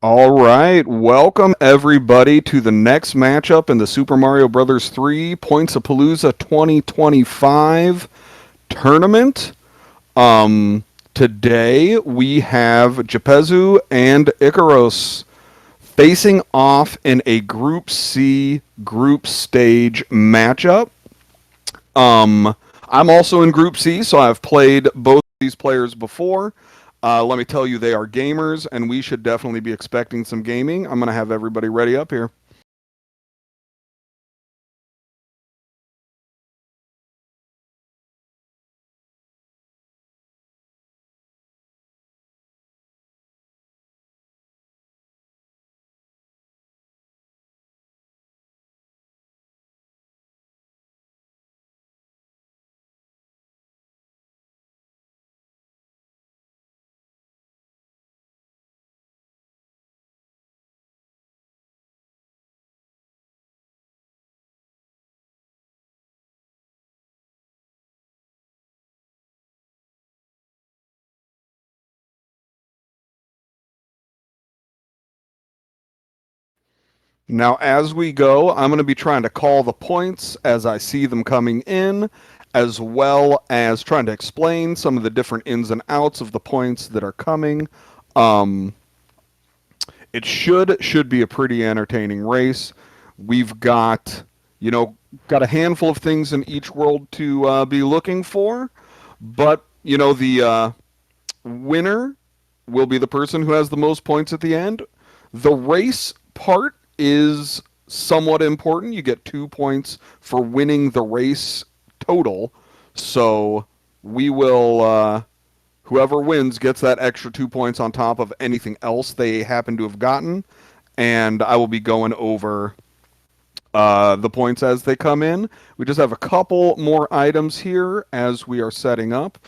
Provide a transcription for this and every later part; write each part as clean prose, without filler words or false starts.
All right, welcome everybody to the next matchup in the Super Mario Brothers 3 PointsPalooza 2025 tournament. Today we have Japezu and Ikaros facing off in a Group C group stage matchup. I'm also in Group C, so I've played both these players before. Let me tell you, they are gamers, and we should definitely be expecting some gaming. I'm going to have everybody ready up here. Now, as we go, I'm going to be trying to call the points as I see them coming in, as well as trying to explain some of the different ins and outs of the points that are coming. Um, it should be a pretty entertaining race. We've got, got a handful of things in each world to be looking for, but the winner will be the person who has the most points at the end. The race part is somewhat important. You get 2 points for winning the race total. So we will, whoever wins gets that extra 2 points on top of anything else they happen to have gotten. And I will be going over the points as they come in. We just have a couple more items here as we are setting up.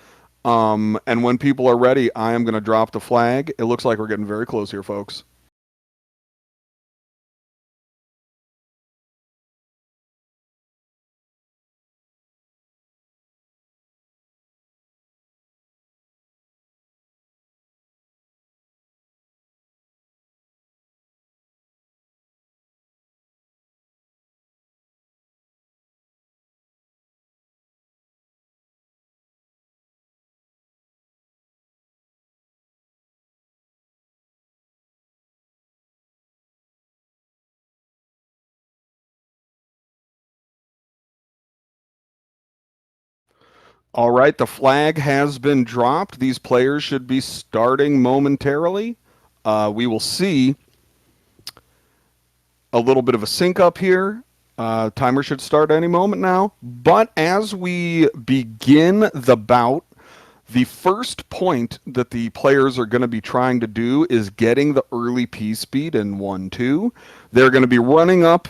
And when people are ready, I am going to drop the flag. It looks like we're getting very close here, folks. All right, the flag has been dropped. These players should be starting momentarily. We will see a little bit of a sync up here. Timer should start any moment now. But as we begin the bout, the first point that the players are going to be trying to do is getting the early P speed in 1-2. They're going to be running up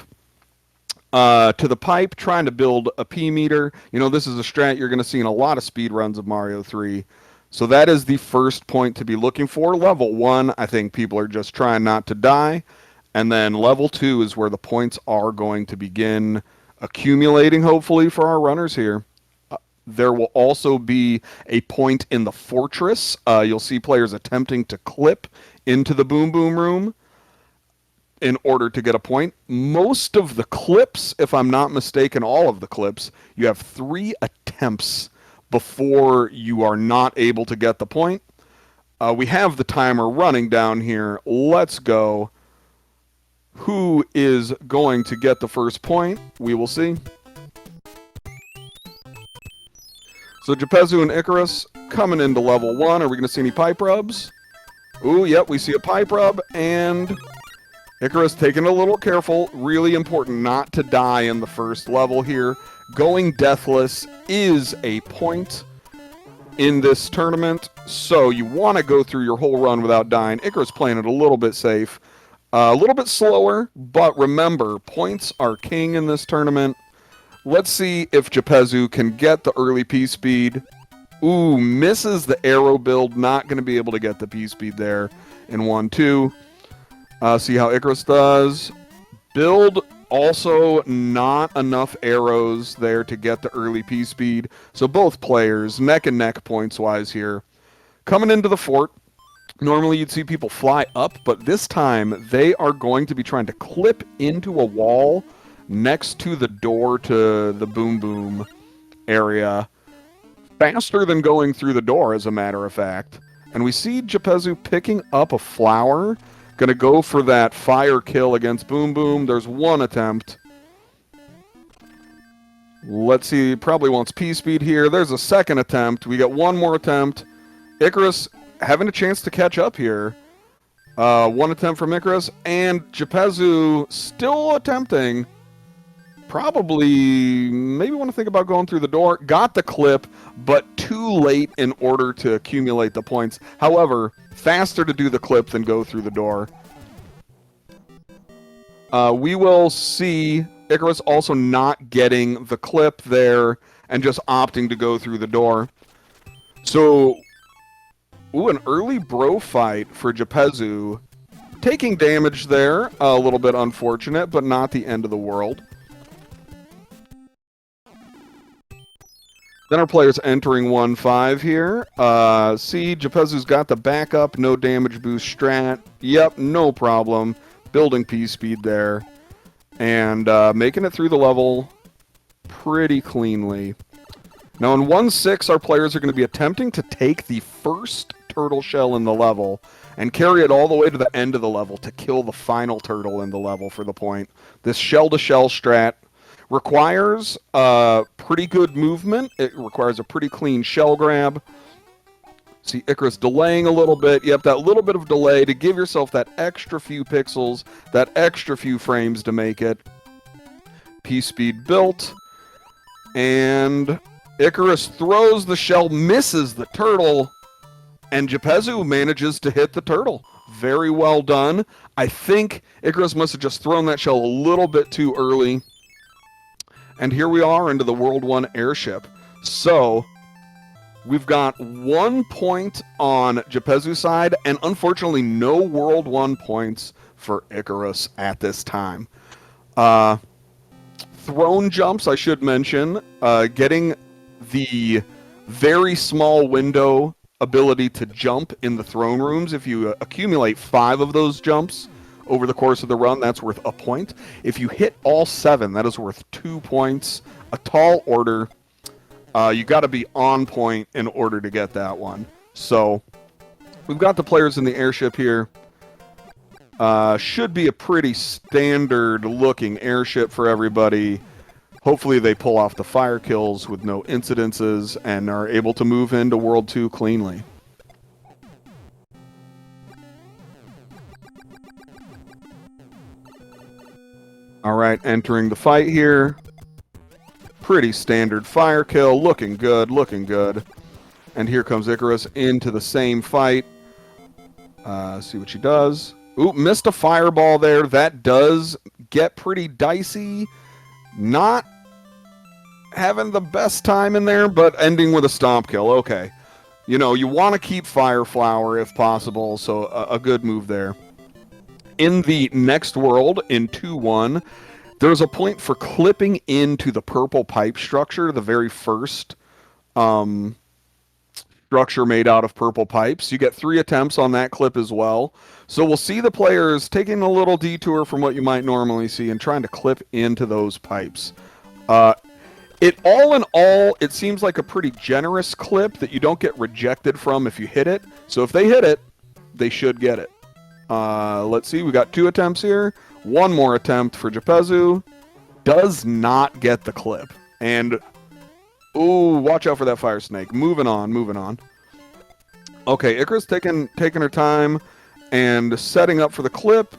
to the pipe, trying to build a P meter. This is a strat you're going to see in a lot of speed runs of Mario 3. So that is the first point to be looking for. Level 1, I think people are just trying not to die. And then level 2 is where the points are going to begin accumulating, hopefully, for our runners here. There will also be a point in the fortress. You'll see players attempting to clip into the Boom Boom Room in order to get a point. Most of the clips, if I'm not mistaken, all of the clips, you have 3 attempts before you are not able to get the point. We have the timer running down here. Let's go. Who is going to get the first point? We will see. So Japezu and Ikaros coming into level 1. Are we going to see any pipe rubs? Ooh, yep, we see a pipe rub, and Ikaros taking a little careful. Really important not to die in the first level here. Going deathless is a point in this tournament, so you want to go through your whole run without dying. Ikaros playing it a little bit safe. A little bit slower, but remember, points are king in this tournament. Let's see if Japezu can get the early P speed. Ooh, misses the arrow build. Not going to be able to get the P speed there in 1-2. See how Ikaros does. Build, also not enough arrows there to get the early P speed. So both players neck and neck points-wise here. Coming into the fort, Normally you'd see people fly up, but this time they are going to be trying to clip into a wall next to the door to the Boom Boom area, faster than going through the door, as a matter of fact. And we see Japezu picking up a flower, gonna go for that fire kill against Boom Boom. There's one attempt. Let's see, probably wants P-Speed here. There's a second attempt. We got one more attempt. Ikaros having a chance to catch up here. One attempt from Ikaros, and Japezu still attempting. Probably, maybe want to think about going through the door. Got the clip, but too late in order to accumulate the points. However, faster to do the clip than go through the door. We will see Ikaros also not getting the clip there and just opting to go through the door. So, an early bro fight for Japezu. Taking damage there, a little bit unfortunate, but not the end of the world. Then our players entering 1-5 here. See, Japezu's got the backup, no damage boost strat. Yep, no problem. Building P-Speed there. And making it through the level pretty cleanly. Now in 1-6, our players are going to be attempting to take the first turtle shell in the level and carry it all the way to the end of the level to kill the final turtle in the level for the point. This shell-to-shell strat requires pretty good movement. It requires a pretty clean shell grab. See Ikaros delaying a little bit. Yep, that little bit of delay to give yourself that extra few pixels, that extra few frames to make it. P-Speed built. And Ikaros throws the shell, misses the turtle, and Japezu manages to hit the turtle. Very well done. I think Ikaros must have just thrown that shell a little bit too early. And here we are into the World 1 airship. So, we've got 1 point on Japezu's side, and unfortunately no World 1 points for Ikaros at this time. Throne jumps, I should mention, getting the very small window ability to jump in the throne rooms. If you accumulate 5 of those jumps over the course of the run, that's worth a point. If you hit all 7, that is worth 2 points. A tall order. You got to be on point in order to get that one. So, we've got the players in the airship here. Should be a pretty standard looking airship for everybody. Hopefully they pull off the fire kills with no incidences and are able to move into World 2 cleanly. Alright, entering the fight here. Pretty standard fire kill. Looking good, looking good. And here comes Ikaros into the same fight. See what she does. Ooh, missed a fireball there. That does get pretty dicey. Not having the best time in there, but ending with a stomp kill. Okay. You know, you want to keep Fire Flower if possible, so a good move there. In the next world, in 2-1, there's a point for clipping into the purple pipe structure, the very first structure made out of purple pipes. You get 3 attempts on that clip as well. So we'll see the players taking a little detour from what you might normally see and trying to clip into those pipes. All in all, it seems like a pretty generous clip that you don't get rejected from if you hit it. So if they hit it, they should get it. Let's see, we got 2 attempts here. 1 more attempt for Japezu. Does not get the clip. And, ooh, watch out for that fire snake. Moving on, moving on. Okay, Ikaros taking her time and setting up for the clip.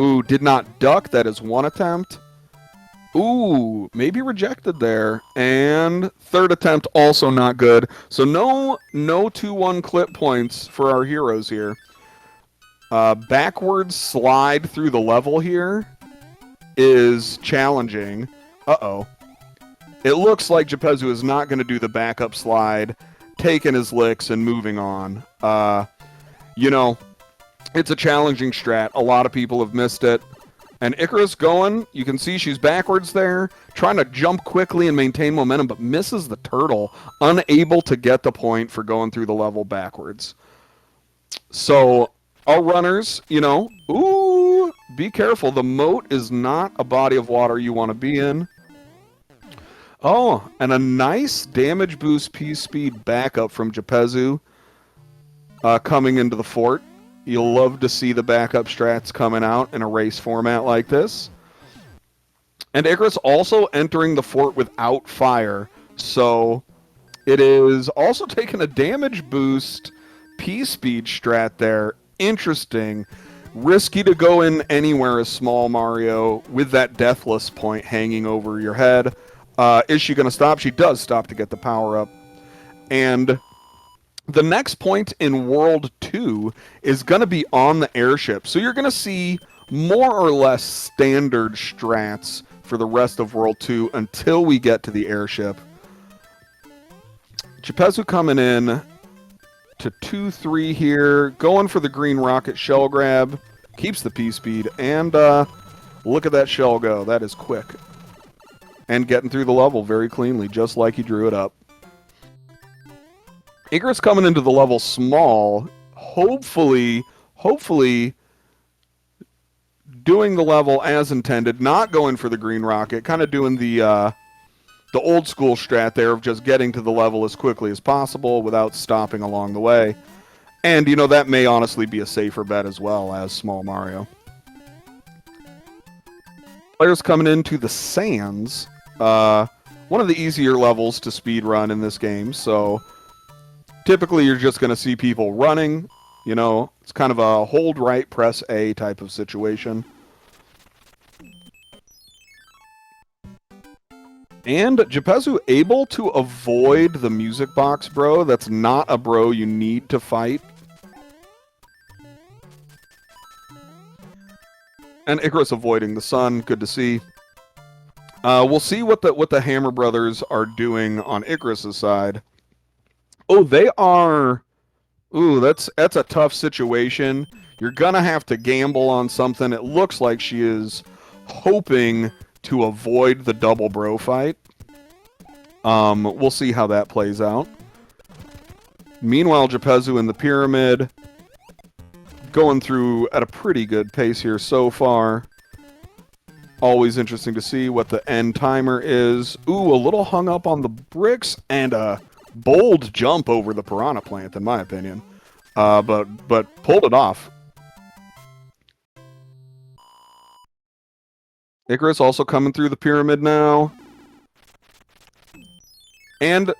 Ooh, did not duck. That is 1 attempt. Ooh, maybe rejected there. And 3rd attempt, also not good. So no 2-1 clip points for our heroes here. Backwards slide through the level here is challenging. Uh-oh. It looks like Japezu is not going to do the backup slide, taking his licks and moving on. You know, it's a challenging strat. A lot of people have missed it. And Ikaros going, you can see she's backwards there, trying to jump quickly and maintain momentum, but misses the turtle, unable to get the point for going through the level backwards. So our runners, you know, ooh, be careful. The moat is not a body of water you want to be in. Oh, and a nice damage boost piece speed backup from Japezu coming into the fort. You'll love to see the backup strats coming out in a race format like this. And Ikaros also entering the fort without fire, so it is also taking a damage boost P-speed strat there. Interesting. Risky to go in anywhere as Small Mario with that Deathless point hanging over your head. Is she going to stop? She does stop to get the power up. And the next point in World 2 is going to be on the airship. So you're going to see more or less standard strats for the rest of World 2 until we get to the airship. Japezu coming in to 2-3 here, going for the green rocket shell grab, keeps the P-speed, and look at that shell go. That is quick. And getting through the level very cleanly, just like he drew it up. Ikaros coming into the level small, hopefully doing the level as intended, not going for the green rocket, kind of doing the old school strat there of just getting to the level as quickly as possible without stopping along the way. And, you know, that may honestly be a safer bet as well as Small Mario. Players coming into the Sands, one of the easier levels to speedrun in this game, so typically you're just going to see people running, you know, it's kind of a hold right, press A type of situation. And Japezu able to avoid the music box bro. That's not a bro you need to fight. And Ikaros avoiding the sun. Good to see. We'll see what the Hammer Brothers are doing on Ikaros' side. Oh, they are... Ooh, that's a tough situation. You're gonna have to gamble on something. It looks like she is hoping to avoid the double bro fight. We'll see how that plays out. Meanwhile, Japezu in the pyramid, going through at a pretty good pace here so far. Always interesting to see what the end timer is. Ooh, a little hung up on the bricks and a bold jump over the piranha plant, in my opinion. But pulled it off. Ikaros also coming through the pyramid now. And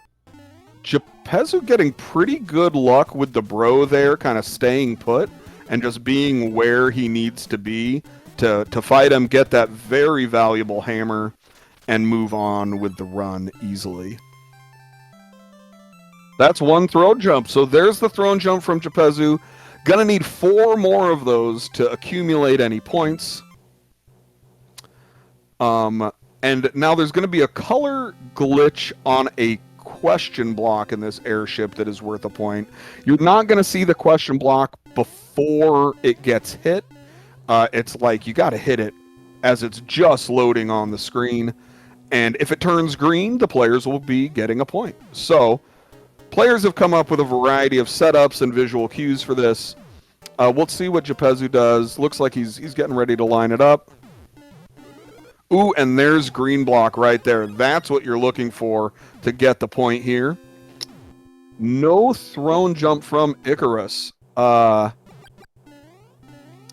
Japezu getting pretty good luck with the bro there, kind of staying put and just being where he needs to be to fight him, get that very valuable hammer, and move on with the run easily. That's one throne jump. So there's the throne jump from Japezu. Gonna need 4 more of those to accumulate any points. And now there's going to be a color glitch on a question block in this airship that is worth a point. You're not going to see the question block before it gets hit. It's like you got to hit it as it's just loading on the screen. And if it turns green, the players will be getting a point. So players have come up with a variety of setups and visual cues for this. We'll see what Japezu does. Looks like he's getting ready to line it up. Ooh, and there's green block right there. That's what you're looking for to get the point here. No throne jump from Ikaros.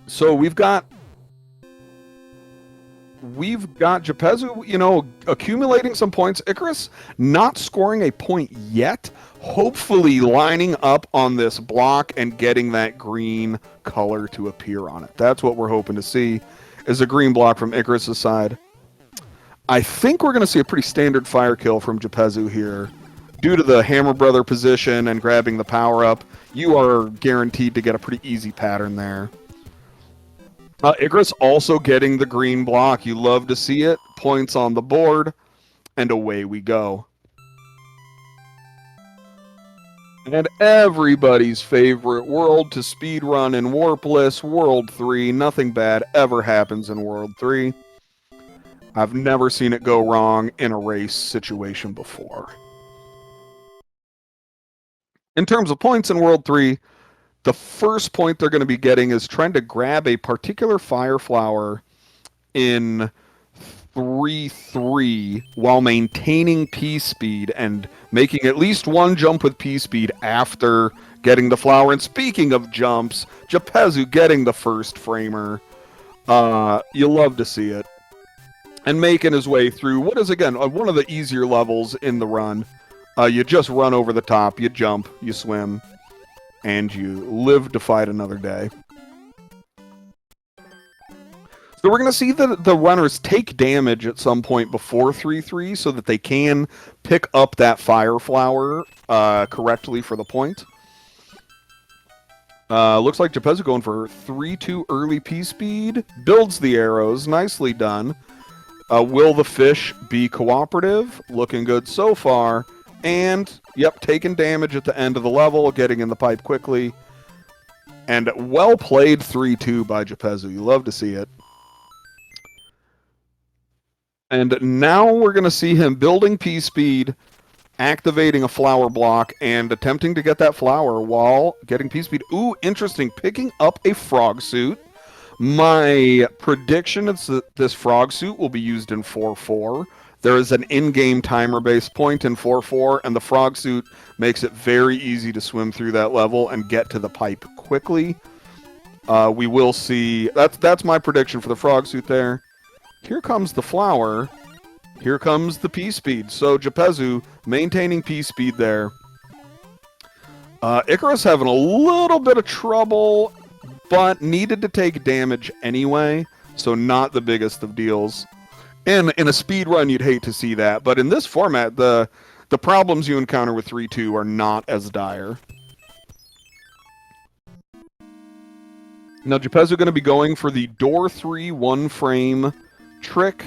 So we've got Japezu, you know, accumulating some points. Ikaros not scoring a point yet. Hopefully lining up on this block and getting that green color to appear on it. That's what we're hoping to see, is a green block from Ikaros' side. I think we're going to see a pretty standard fire kill from Japezu here. Due to the Hammer Brother position and grabbing the power-up, you are guaranteed to get a pretty easy pattern there. Ikaros also getting the green block. You love to see it. Points on the board, and away we go. And everybody's favorite world to speedrun in Warpless, World 3. Nothing bad ever happens in World 3. I've never seen it go wrong in a race situation before. In terms of points in World 3, The first point they're going to be getting is trying to grab a particular fire flower in 3-3 while maintaining P speed and making at least one jump with P speed after getting the flower. And speaking of jumps, Japezu getting the first framer. You love to see it. And making his way through what is, again, one of the easier levels in the run. You just run over the top, you jump, you swim, and you live to fight another day. So we're going to see the runners take damage at some point before 3-3 so that they can pick up that fire flower correctly for the point. Looks like Japezu going for 3-2 early P speed. Builds the arrows. Nicely done. Will the fish be cooperative? Looking good so far. And, yep, taking damage at the end of the level, getting in the pipe quickly. And well played 3-2 by Japezu. You love to see it. And now we're going to see him building P speed, activating a flower block, and attempting to get that flower while getting P speed. Ooh, interesting. Picking up a frog suit. My prediction is that this frog suit will be used in 4-4. There is an in-game timer-based point in 4-4, and the frog suit makes it very easy to swim through that level and get to the pipe quickly. We will see. That's my prediction for the frog suit there. Here comes the flower. Here comes the P speed. So Japezu maintaining P speed there. Ikaros having a little bit of trouble, but needed to take damage anyway, so not the biggest of deals. And in a speed run, you'd hate to see that, but in this format, the problems you encounter with 3-2 are not as dire. Now Japezu going to be going for the door 3 1-frame trick.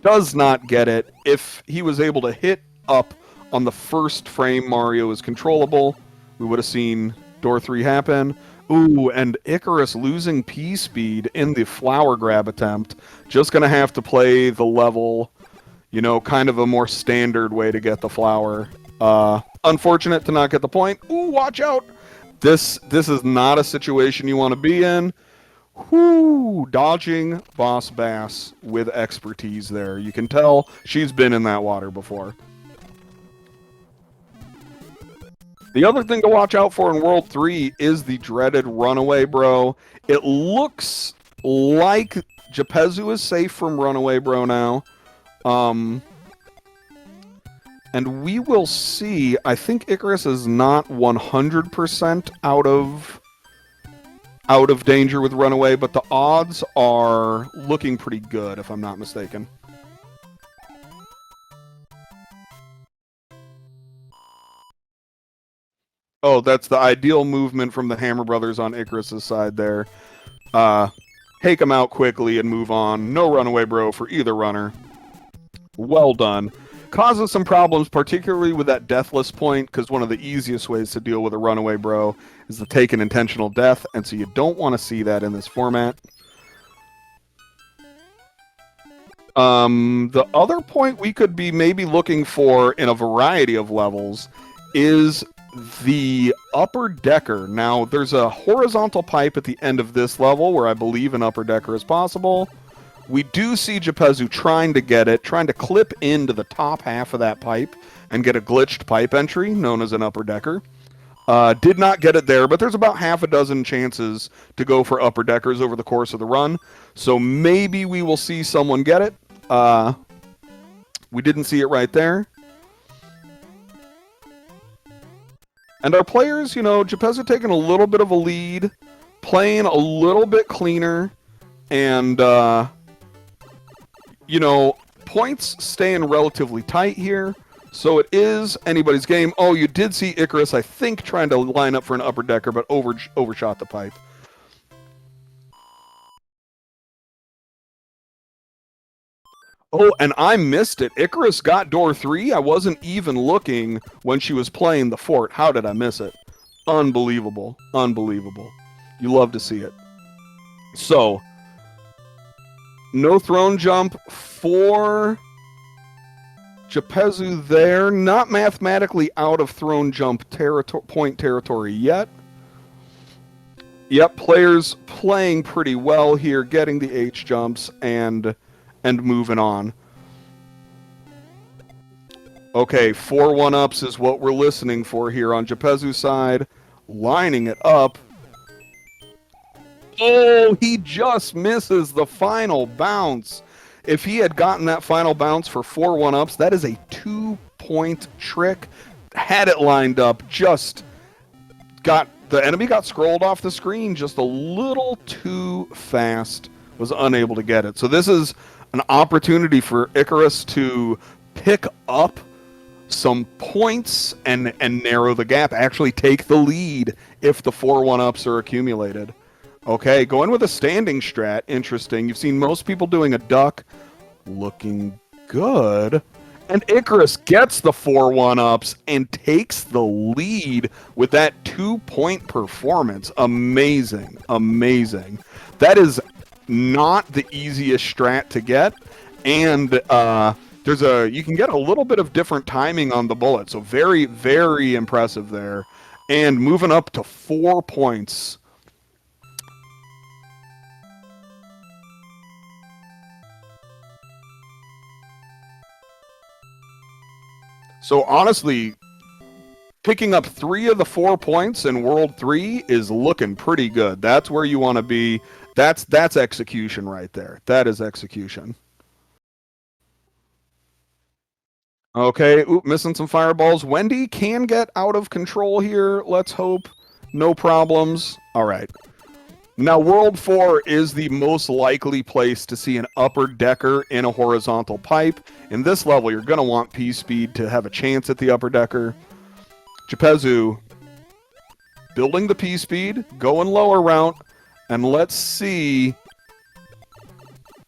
Does not get it. If he was able to hit up on the first frame Mario is controllable, we would have seen door 3 happen. Ooh, and Ikaros losing P speed in the flower grab attempt. Just going to have to play the level, you know, kind of a more standard way to get the flower. Unfortunate to not get the point. Ooh, watch out! This is not a situation you want to be in. Whoo! Dodging Boss Bass with expertise there. You can tell she's been in that water before. The other thing to watch out for in World 3 is the dreaded Runaway Bro. It looks like Japezu is safe from Runaway Bro now. And we will see. I think Ikaros is not 100% out of danger with Runaway, but the odds are looking pretty good, if I'm not mistaken. Oh, that's the ideal movement from the Hammer Brothers on Ikaros' side there. Take him out quickly and move on. No Runaway Bro for either runner. Well done. Causes some problems, particularly with that Deathless point, because one of the easiest ways to deal with a Runaway Bro is to take an intentional death, and so you don't want to see that in this format. The other point we could be maybe looking for in a variety of levels is the upper decker. Now, there's a horizontal pipe at the end of this level where I believe an upper decker is possible. We do see Japezu trying to get it, trying to clip into the top half of that pipe and get a glitched pipe entry, known as an upper decker. Did not get it there, but there's about half a dozen chances to go for upper deckers over the course of the run. So maybe we will see someone get it. We didn't see it right there. And our players, you know, Japezu taking a little bit of a lead, playing a little bit cleaner, and, you know, points staying relatively tight here. So it is anybody's game. Oh, you did see Ikaros, I think, trying to line up for an upper decker, but overshot the pipe. Oh, and I missed it. Ikaros got door 3. I wasn't even looking when she was playing the fort. How did I miss it? Unbelievable. Unbelievable. You love to see it. So, no throne jump for Japezu there. Not mathematically out of throne jump point territory yet. Yep, players playing pretty well here, getting the H jumps and moving on. Okay, 4 1-ups is what we're listening for here on Japezu's side. Lining it up. Oh, he just misses the final bounce. If he had gotten that final bounce for 4 1-ups, that is a 2-point trick. Had it lined up, just got the enemy got scrolled off the screen just a little too fast, was unable to get it. So this is an opportunity for Ikaros to pick up some points and narrow the gap, actually take the lead if the 4 1-ups are accumulated. Okay, going with a standing strat, interesting. You've seen most people doing a duck, looking good. And Ikaros gets the 4 1-ups and takes the lead with that 2-point performance. Amazing, amazing. That is not the easiest strat to get, and you can get a little bit of different timing on the bullet, so very, very impressive there. And moving up to 4 points. So honestly, picking up 3 of the 4 points in World 3 is looking pretty good. That's where you want to be. That's execution right there. That is execution. Okay, missing some fireballs. Wendy can get out of control here. Let's hope. No problems. All right. Now, World 4 is the most likely place to see an upper decker in a horizontal pipe. In this level, you're going to want P-Speed to have a chance at the upper decker. Japezu building the P-Speed, going lower route, and let's see.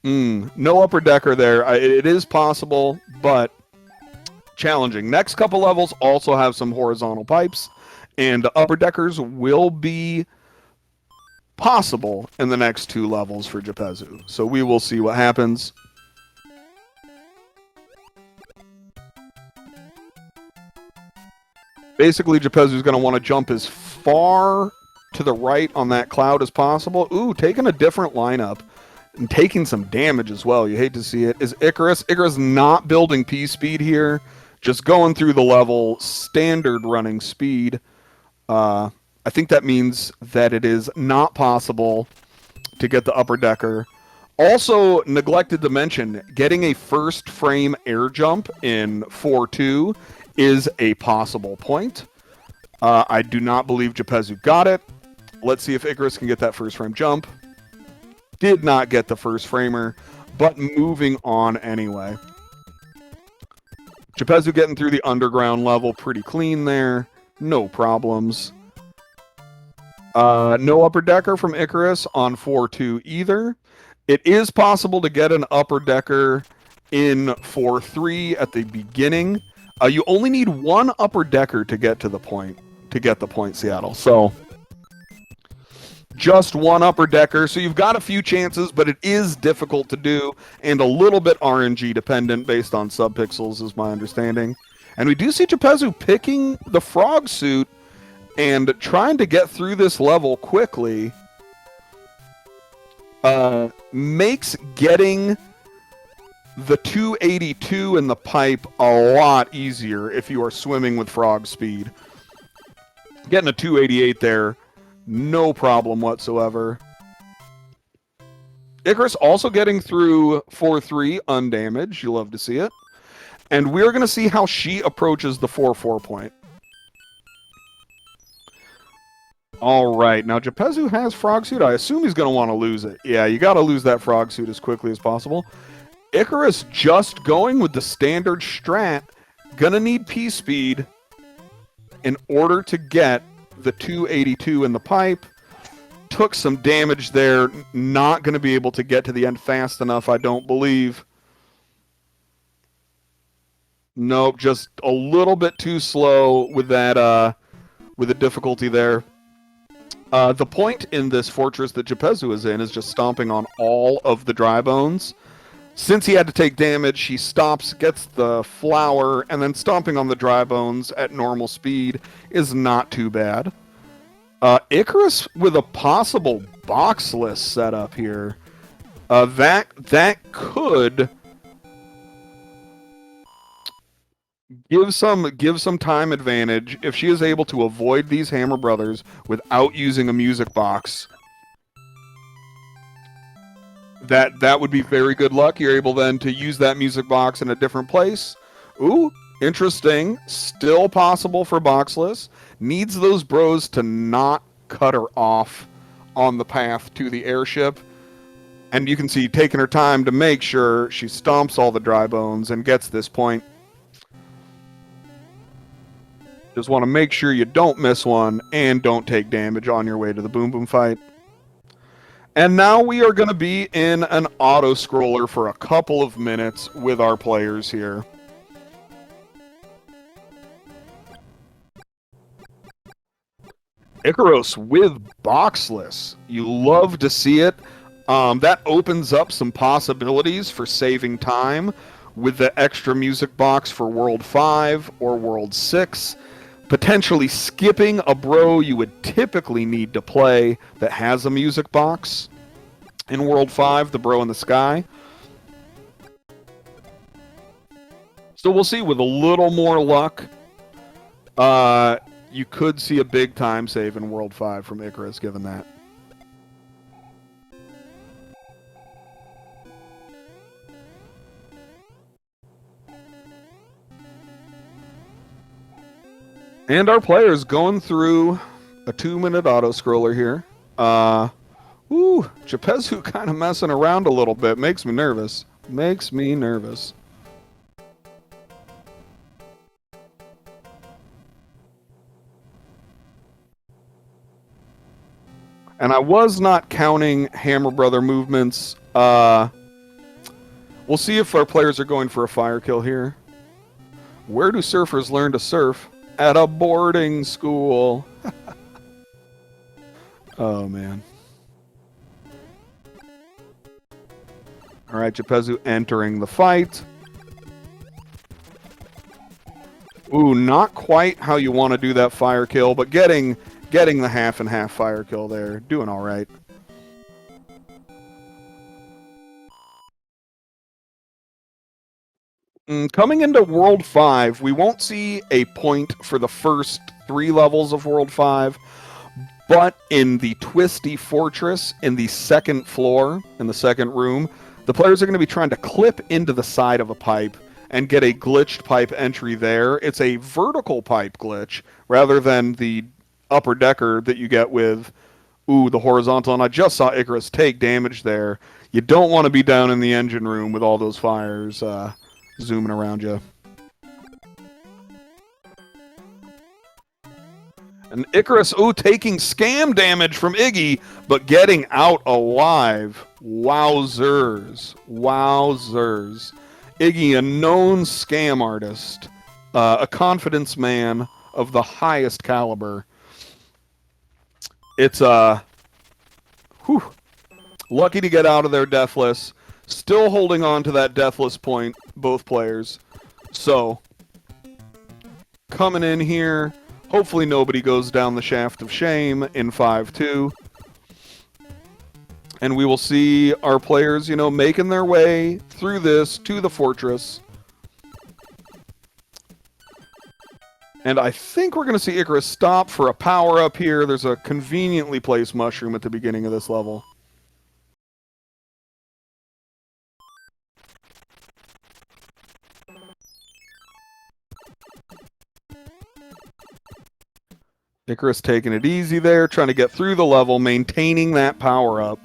No upper decker there. It is possible, but challenging. Next couple levels also have some horizontal pipes, and upper deckers will be possible in the next 2 levels for Japezu. So we will see what happens. Basically, Japezu's going to want to jump as far to the right on that cloud as possible. Ooh, taking a different lineup and taking some damage as well. You hate to see it. Is Ikaros. Ikaros not building P-Speed here. Just going through the level, standard running speed. I think that means that it is not possible to get the upper decker. Also, neglected to mention, getting a first frame air jump in 4-2 is a possible point. I do not believe Japezu got it. Let's see if Ikaros can get that first frame jump. Did not get the first framer, but moving on anyway. Japezu getting through the underground level pretty clean there. No problems. No upper decker from Ikaros on 4-2 either. It is possible to get an upper decker in 4-3 at the beginning. You only need 1 upper decker to get to the point, Seattle. So just 1 upper decker. So you've got a few chances, but it is difficult to do and a little bit RNG dependent based on subpixels is my understanding. And we do see Japezu picking the frog suit and trying to get through this level quickly. Makes getting the 282 in the pipe a lot easier if you are swimming with frog speed. Getting a 288 there, no problem whatsoever. Ikaros also getting through 4-3 undamaged. You love to see it. And we're going to see how she approaches the 4-4 point. All right, now Japezu has frog suit. I assume he's going to want to lose it. Yeah, you got to lose that frog suit as quickly as possible. Ikaros just going with the standard strat. Going to need P-Speed in order to get the 282 in the pipe. Took some damage there. Not going to be able to get to the end fast enough, I don't believe. Nope, just a little bit too slow with that, with the difficulty there. The point in this fortress that Japezu is in is just stomping on all of the dry bones. Since he had to take damage, he stops, gets the flower, and then stomping on the dry bones at normal speed is not too bad. Ikaros with a possible boxless setup here. That could give some time advantage if she is able to avoid these Hammer Brothers without using a music box. That would be very good luck. You're able then to use that music box in a different place. Ooh, interesting. Still possible for boxless. Needs those bros to not cut her off on the path to the airship. And you can see taking her time to make sure she stomps all the dry bones and gets this point. Just want to make sure you don't miss one and don't take damage on your way to the Boom Boom fight. And now we are going to be in an auto-scroller for a couple of minutes with our players here. Ikaros with boxless. You love to see it. That opens up some possibilities for saving time with the extra music box for World 5 or World 6. Potentially skipping a bro you would typically need to play that has a music box. In World 5, the bro in the sky. So we'll see, with a little more luck, you could see a big time save in World 5 from Ikaros, given that. And our players going through a 2-minute auto-scroller here. Japezu kind of messing around a little bit. Makes me nervous. Makes me nervous. And I was not counting Hammer Brother movements. We'll see if our players are going for a fire kill here. Where do surfers learn to surf? At a boarding school. Oh, man. All right, Japezu entering the fight. Ooh, not quite how you want to do that fire kill, but getting the half and half fire kill there. Doing all right. Coming into World 5, we won't see a point for the first 3 levels of World 5, but in the Twisty Fortress, in the second floor, in the second room, the players are going to be trying to clip into the side of a pipe and get a glitched pipe entry there. It's a vertical pipe glitch, rather than the upper decker that you get with, the horizontal. And I just saw Ikaros take damage there. You don't want to be down in the engine room with all those fires zooming around you. And Ikaros, taking scam damage from Iggy, but getting out alive. Wowzers. Wowzers. Iggy, a known scam artist, a confidence man of the highest caliber. It's, lucky to get out of there deathless. Still holding on to that deathless point, both players. So, coming in here, hopefully nobody goes down the shaft of shame in 5-2. And we will see our players, making their way through this to the fortress. And I think we're going to see Ikaros stop for a power-up here. There's a conveniently placed mushroom at the beginning of this level. Ikaros taking it easy there, trying to get through the level, maintaining that power-up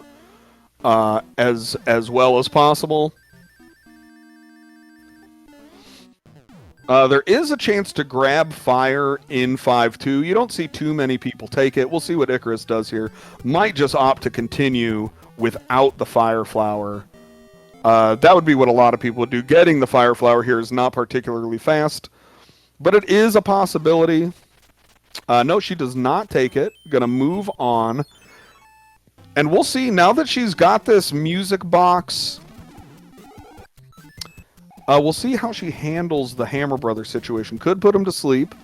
as well as possible. There is a chance to grab fire in 5-2. You don't see too many people take it. We'll see what Ikaros does here. Might just opt to continue without the fire flower. That would be what a lot of people would do. Getting the fire flower here is not particularly fast, but it is a possibility. No, she does not take it. Gonna move on. And we'll see, now that she's got this music box, we'll see how she handles the Hammer Brother situation. Could put him to sleep.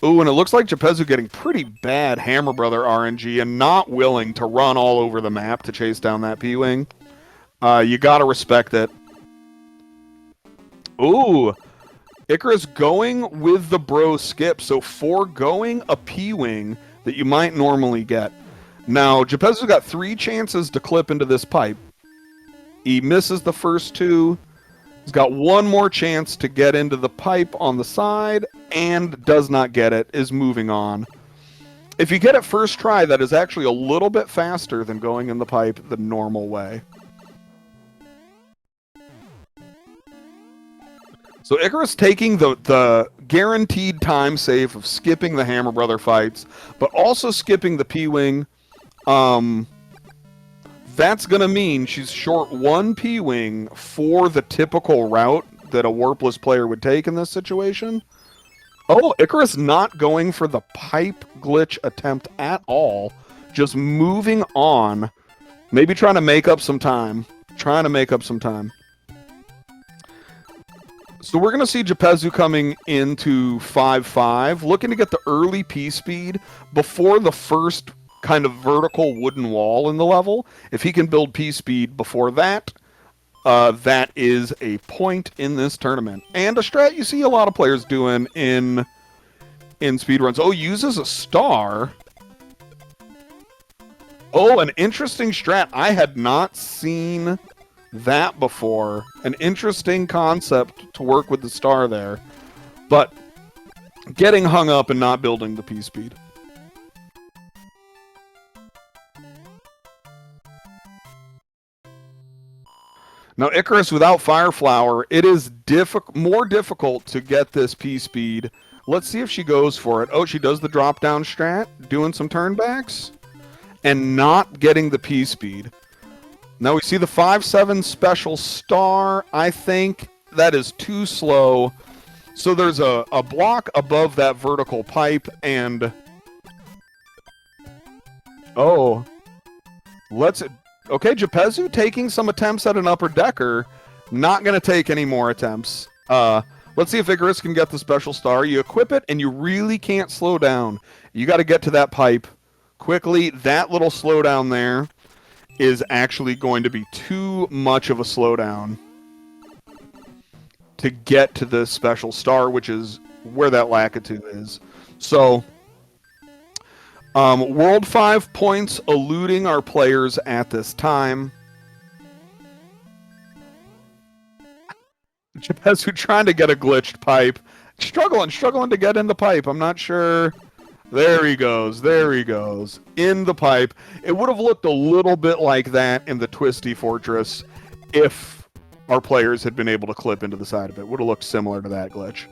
Ooh, and it looks like Japezu getting pretty bad Hammer Brother RNG and not willing to run all over the map to chase down that P-Wing. You gotta respect it. Ooh, Ikaros going with the bro skip, so foregoing a P-Wing that you might normally get. Now, Japezu's got 3 chances to clip into this pipe. He misses the first 2. He's got 1 more chance to get into the pipe on the side, and does not get it, is moving on. If you get it first try, that is actually a little bit faster than going in the pipe the normal way. So Ikaros taking the guaranteed time save of skipping the Hammer Brother fights, but also skipping the P-Wing. That's going to mean she's short 1 P-Wing for the typical route that a Warpless player would take in this situation. Oh, Ikaros not going for the pipe glitch attempt at all. Just moving on. Maybe trying to make up some time. So we're going to see Japezu coming into 5-5, looking to get the early P-speed before the first kind of vertical wooden wall in the level. If he can build P-speed before that, that is a point in this tournament. And a strat you see a lot of players doing in speedruns. Oh, uses a star. Oh, an interesting strat. I had not seen that before. An interesting concept to work with the star there. But getting hung up and not building the P-speed. Now, Ikaros without Fire Flower, it is more difficult to get this P-speed. Let's see if she goes for it. Oh, she does the drop-down strat, doing some turnbacks, and not getting the P-speed. Now we see the 5-7 special star. I think that is too slow. So there's a block above that vertical pipe, and... Oh. Okay, Japezu taking some attempts at an upper decker. Not going to take any more attempts. Let's see if Ikaros can get the special star. You equip it, and you really can't slow down. You got to get to that pipe quickly. That little slowdown there is actually going to be too much of a slowdown to get to the special star, which is where that Lakitu is. So... World 5 points eluding our players at this time. Japezu trying to get a glitched pipe. Struggling to get in the pipe. I'm not sure. There he goes. In the pipe. It would have looked a little bit like that in the Twisty Fortress if our players had been able to clip into the side of it. Would have looked similar to that glitch.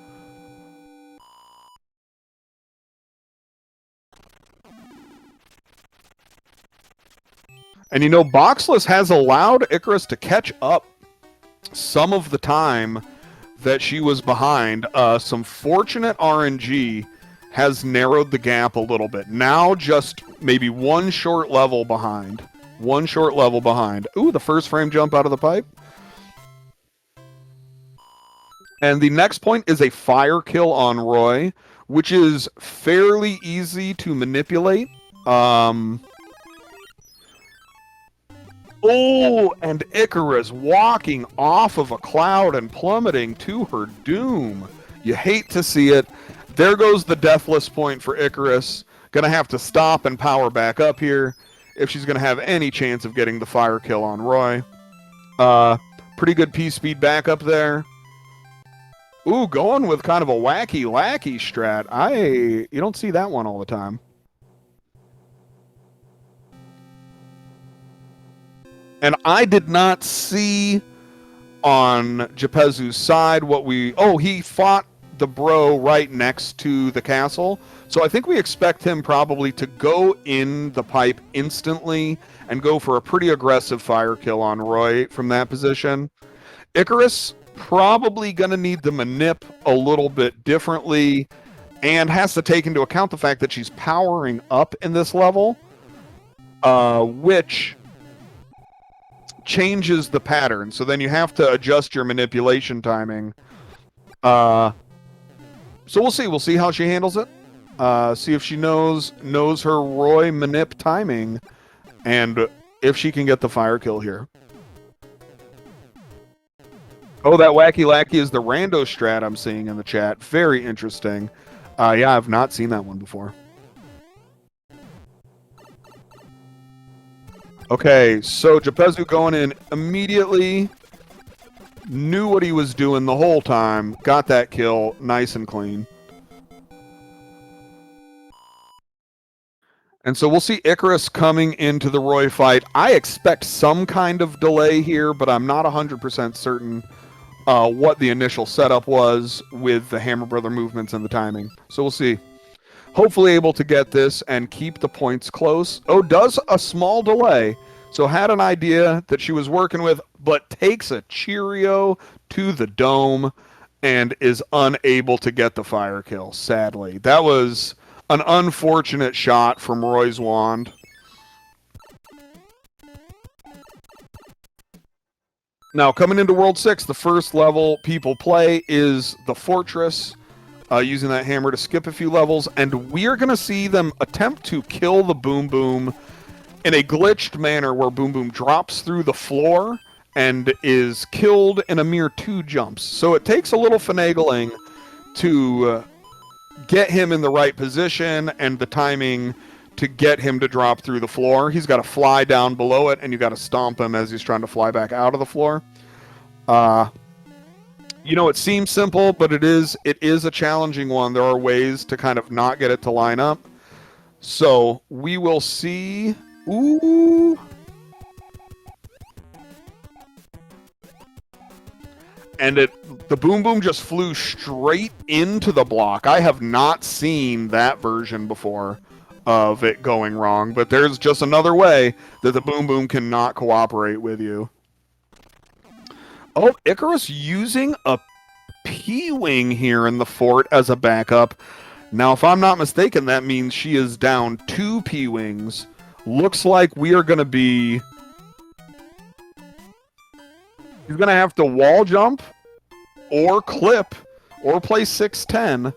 And you know, Boxless has allowed Ikaros to catch up some of the time that she was behind. Some fortunate RNG has narrowed the gap a little bit. Now just maybe 1 short level behind. Ooh, the first frame jump out of the pipe. And the next point is a fire kill on Roy, which is fairly easy to manipulate. Oh, and Ikaros walking off of a cloud and plummeting to her doom. You hate to see it. There goes the deathless point for Ikaros. Gonna have to stop and power back up here if she's gonna have any chance of getting the fire kill on Roy. Pretty good P-speed back up there. Ooh, going with kind of a wacky strat. You don't see that one all the time. And I did not see on Japezu's side what we... Oh, he fought the bro right next to the castle. So I think we expect him probably to go in the pipe instantly and go for a pretty aggressive fire kill on Roy from that position. Ikaros probably going to need the manip a little bit differently and has to take into account the fact that she's powering up in this level, which... changes the pattern, so then you have to adjust your manipulation timing. So we'll see how she handles it. See if she knows her Roy manip timing, and if she can get the fire kill here. Oh, that wacky lackey is the rando strat I'm seeing in the chat. Very interesting. Yeah, I've not seen that one before. Okay, so Japezu going in immediately. Knew what he was doing the whole time. Got that kill nice and clean. And so we'll see Ikaros coming into the Roy fight. I expect some kind of delay here, but I'm not 100% certain what the initial setup was with the Hammer Brother movements and the timing. So we'll see. Hopefully able to get this and keep the points close. Oh, does a small delay. So had an idea that she was working with, but takes a Cheerio to the dome and is unable to get the fire kill, sadly. That was an unfortunate shot from Roy's wand. Now, coming into World 6, the first level people play is the Fortress, using that hammer to skip a few levels, and we are going to see them attempt to kill the Boom Boom in a glitched manner where Boom Boom drops through the floor and is killed in a mere 2 jumps. So it takes a little finagling to get him in the right position and the timing to get him to drop through the floor. He's got to fly down below it, and you got to stomp him as he's trying to fly back out of the floor. You know, it seems simple, but it is a challenging one. There are ways to kind of not get it to line up. So we will see. Ooh. And the Boom Boom just flew straight into the block. I have not seen that version before of it going wrong, but there's just another way that the Boom Boom cannot cooperate with you. Oh, Ikaros using a P-Wing here in the fort as a backup. Now, if I'm not mistaken, that means she is down 2 P-Wings. Looks like we are going to be... He's going to have to wall jump or clip or play 6-10.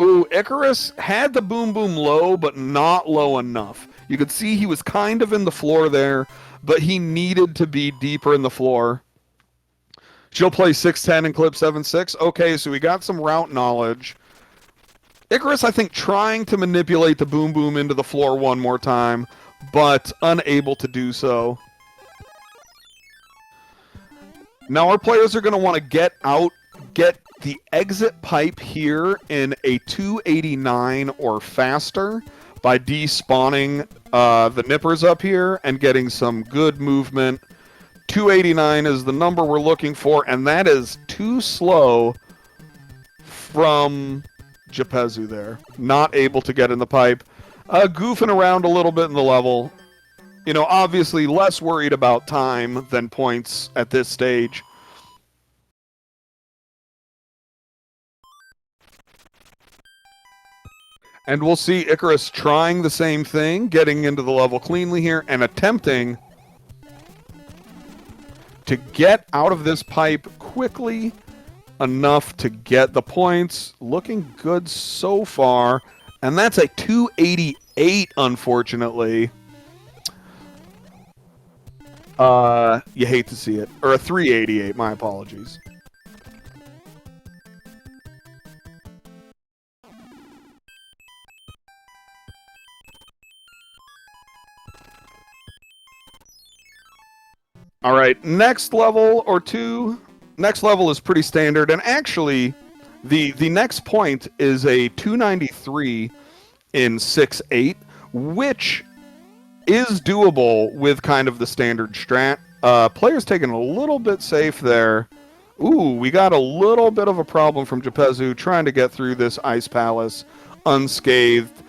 Ooh, Ikaros had the Boom Boom low, but not low enough. You could see he was kind of in the floor there, but he needed to be deeper in the floor. She'll play 6-10 and clip 7-6. Okay, so we got some route knowledge. Ikaros, I think, trying to manipulate the Boom Boom into the floor one more time, but unable to do so. Now our players are going to want to get the exit pipe here in a 289 or faster by despawning the nippers up here and getting some good movement. 289 is the number we're looking for, and that is too slow from Japezu there. Not able to get in the pipe. Goofing around a little bit in the level. You know, obviously less worried about time than points at this stage. And we'll see Ikaros trying the same thing, getting into the level cleanly here, and attempting to get out of this pipe quickly enough to get the points. Looking good so far. And that's a 288, unfortunately. You hate to see it. Or a 388, my apologies. All right, next level or two. Next level is pretty standard, and actually, the next point is a 293 in 6-8, which is doable with kind of the standard strat. Players taking a little bit safe there. Ooh, we got a little bit of a problem from Japezu trying to get through this Ice Palace unscathed.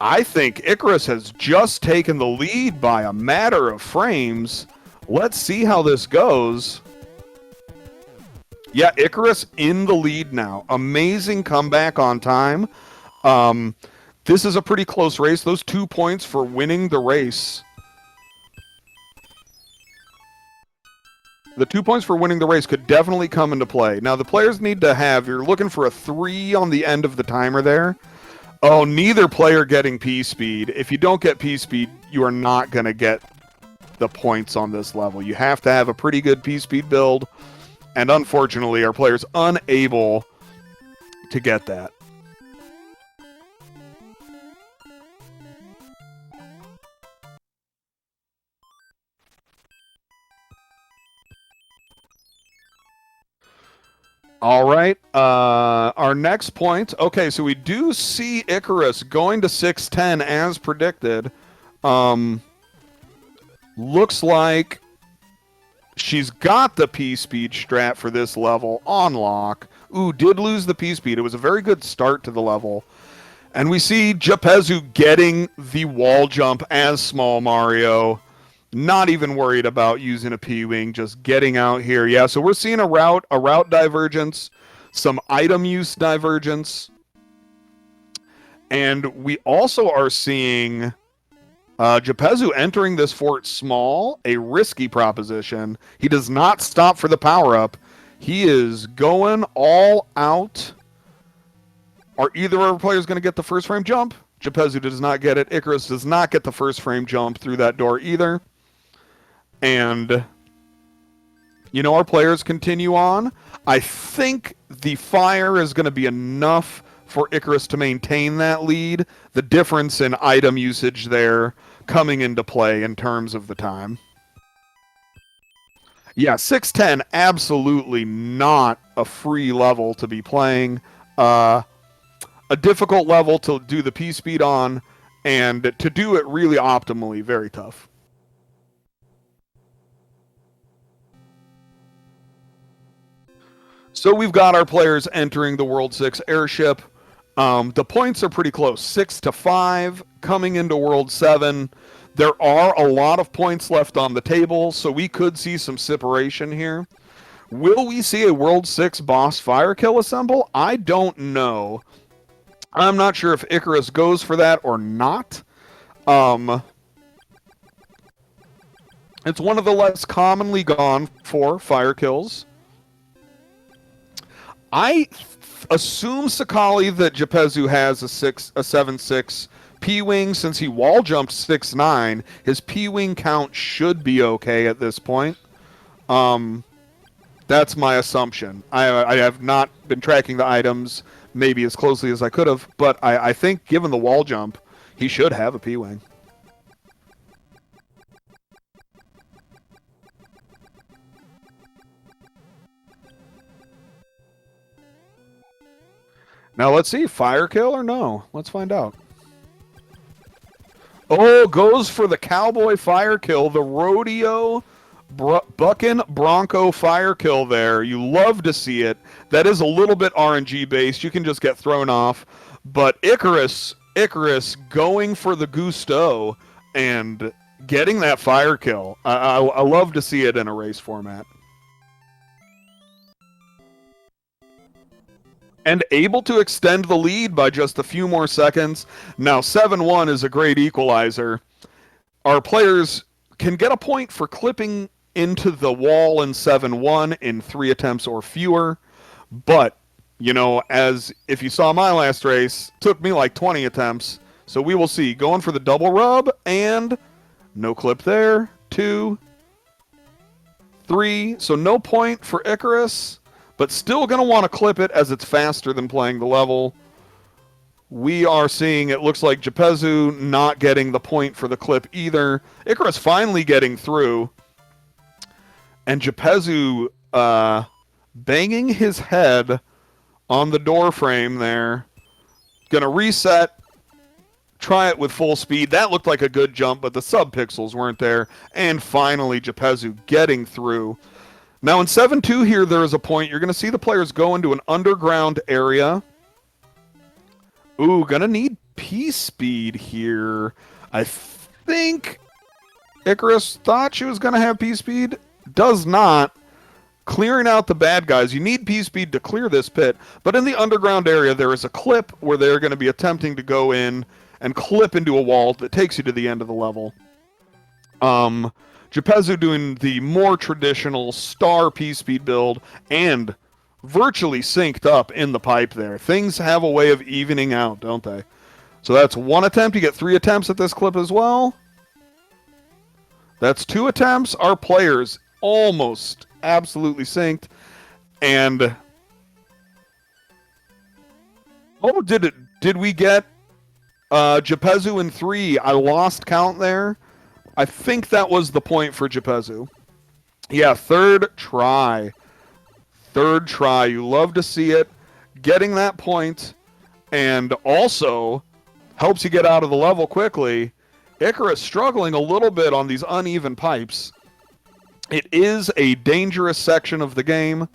I think Ikaros has just taken the lead by a matter of frames. Let's see how this goes. Yeah, Ikaros in the lead now. Amazing comeback on time. This is a pretty close race. Those 2 points for winning the race. The 2 points for winning the race could definitely come into play. Now, the players need to have, you're looking for a 3 on the end of the timer there. Oh, neither player getting P-Speed. If you don't get P-Speed, you are not going to get the points on this level. You have to have a pretty good P-Speed build, and unfortunately, our players unable to get that. All right, our next point. Okay, so we do see Ikaros going to 610 as predicted. Looks like she's got the P-Speed strat for this level on lock. Ooh, did lose the P-Speed. It was a very good start to the level. And we see Japezu getting the wall jump as Small Mario. Not even worried about using a P-Wing, just getting out here. Yeah, so we're seeing a route divergence, some item use divergence. And we also are seeing Japezu entering this fort small, a risky proposition. He does not stop for the power-up. He is going all out. Are either of our players going to get the first frame jump? Japezu does not get it. Ikaros does not get the first frame jump through that door either. And, you know, our players continue on. I think the fire is going to be enough for Ikaros to maintain that lead. The difference in item usage there coming into play in terms of the time. Yeah, 610, absolutely not a free level to be playing. A difficult level to do the P-Speed on, and to do it really optimally, very tough. So we've got our players entering the World 6 airship. The points are pretty close, 6-5 coming into World 7. There are a lot of points left on the table, so we could see some separation here. Will we see a World 6 boss fire kill assemble? I don't know. I'm not sure if Ikaros goes for that or not. It's one of the less commonly gone for fire kills. I assume, Sakali, that Japezu has a 7-6 P-Wing. Since he wall jumped 6-9, his P-Wing count should be okay at this point. That's my assumption. I have not been tracking the items maybe as closely as I could have, but I think given the wall jump, he should have a P-Wing. Now let's see, fire kill or no? Let's find out. Oh, goes for the cowboy fire kill, the rodeo Buckin' Bronco fire kill there. You love to see it. That is a little bit RNG based. You can just get thrown off. But Ikaros going for the gusto and getting that fire kill. I love to see it in a race format. And able to extend the lead by just a few more seconds. Now, 7-1 is a great equalizer. Our players can get a point for clipping into the wall in 7-1 in 3 attempts or fewer. But, you know, as if you saw my last race, took me like 20 attempts. So we will see. Going for the double rub, and no clip there. 2, 3. So no point for Ikaros. But still going to want to clip it as it's faster than playing the level. We are seeing, it looks like Japezu not getting the point for the clip either. Ikaros finally getting through. And Japezu banging his head on the door frame there. Going to reset. Try it with full speed. That looked like a good jump, but the sub-pixels weren't there. And finally, Japezu getting through. Now in 7-2 here, there is a point. You're going to see the players go into an underground area. Ooh, going to need P-Speed here. I think Ikaros thought she was going to have P-Speed. Does not. Clearing out the bad guys. You need P-Speed to clear this pit. But in the underground area, there is a clip where they're going to be attempting to go in and clip into a wall that takes you to the end of the level. Japezu doing the more traditional star P-Speed build and virtually synced up in the pipe there. Things have a way of evening out, don't they? So that's one attempt. You get 3 attempts at this clip as well. That's 2 attempts. Our players almost absolutely synced. And oh, did we get Japezu in 3? I lost count there. I think that was the point for Japezu. Yeah, third try. Third try. You love to see it. Getting that point, and also helps you get out of the level quickly. Ikaros struggling a little bit on these uneven pipes. It is a dangerous section of the game.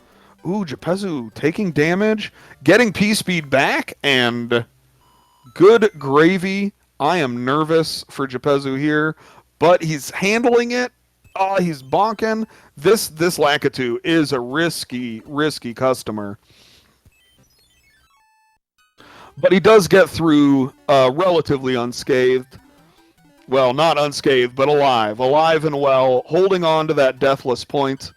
Ooh, Japezu taking damage, getting P-Speed back, and good gravy. I am nervous for Japezu here, but he's handling it. Oh, he's bonking. This Lakitu is a risky customer. But he does get through relatively unscathed. Well, not unscathed, but alive. Alive and well, holding on to that deathless point.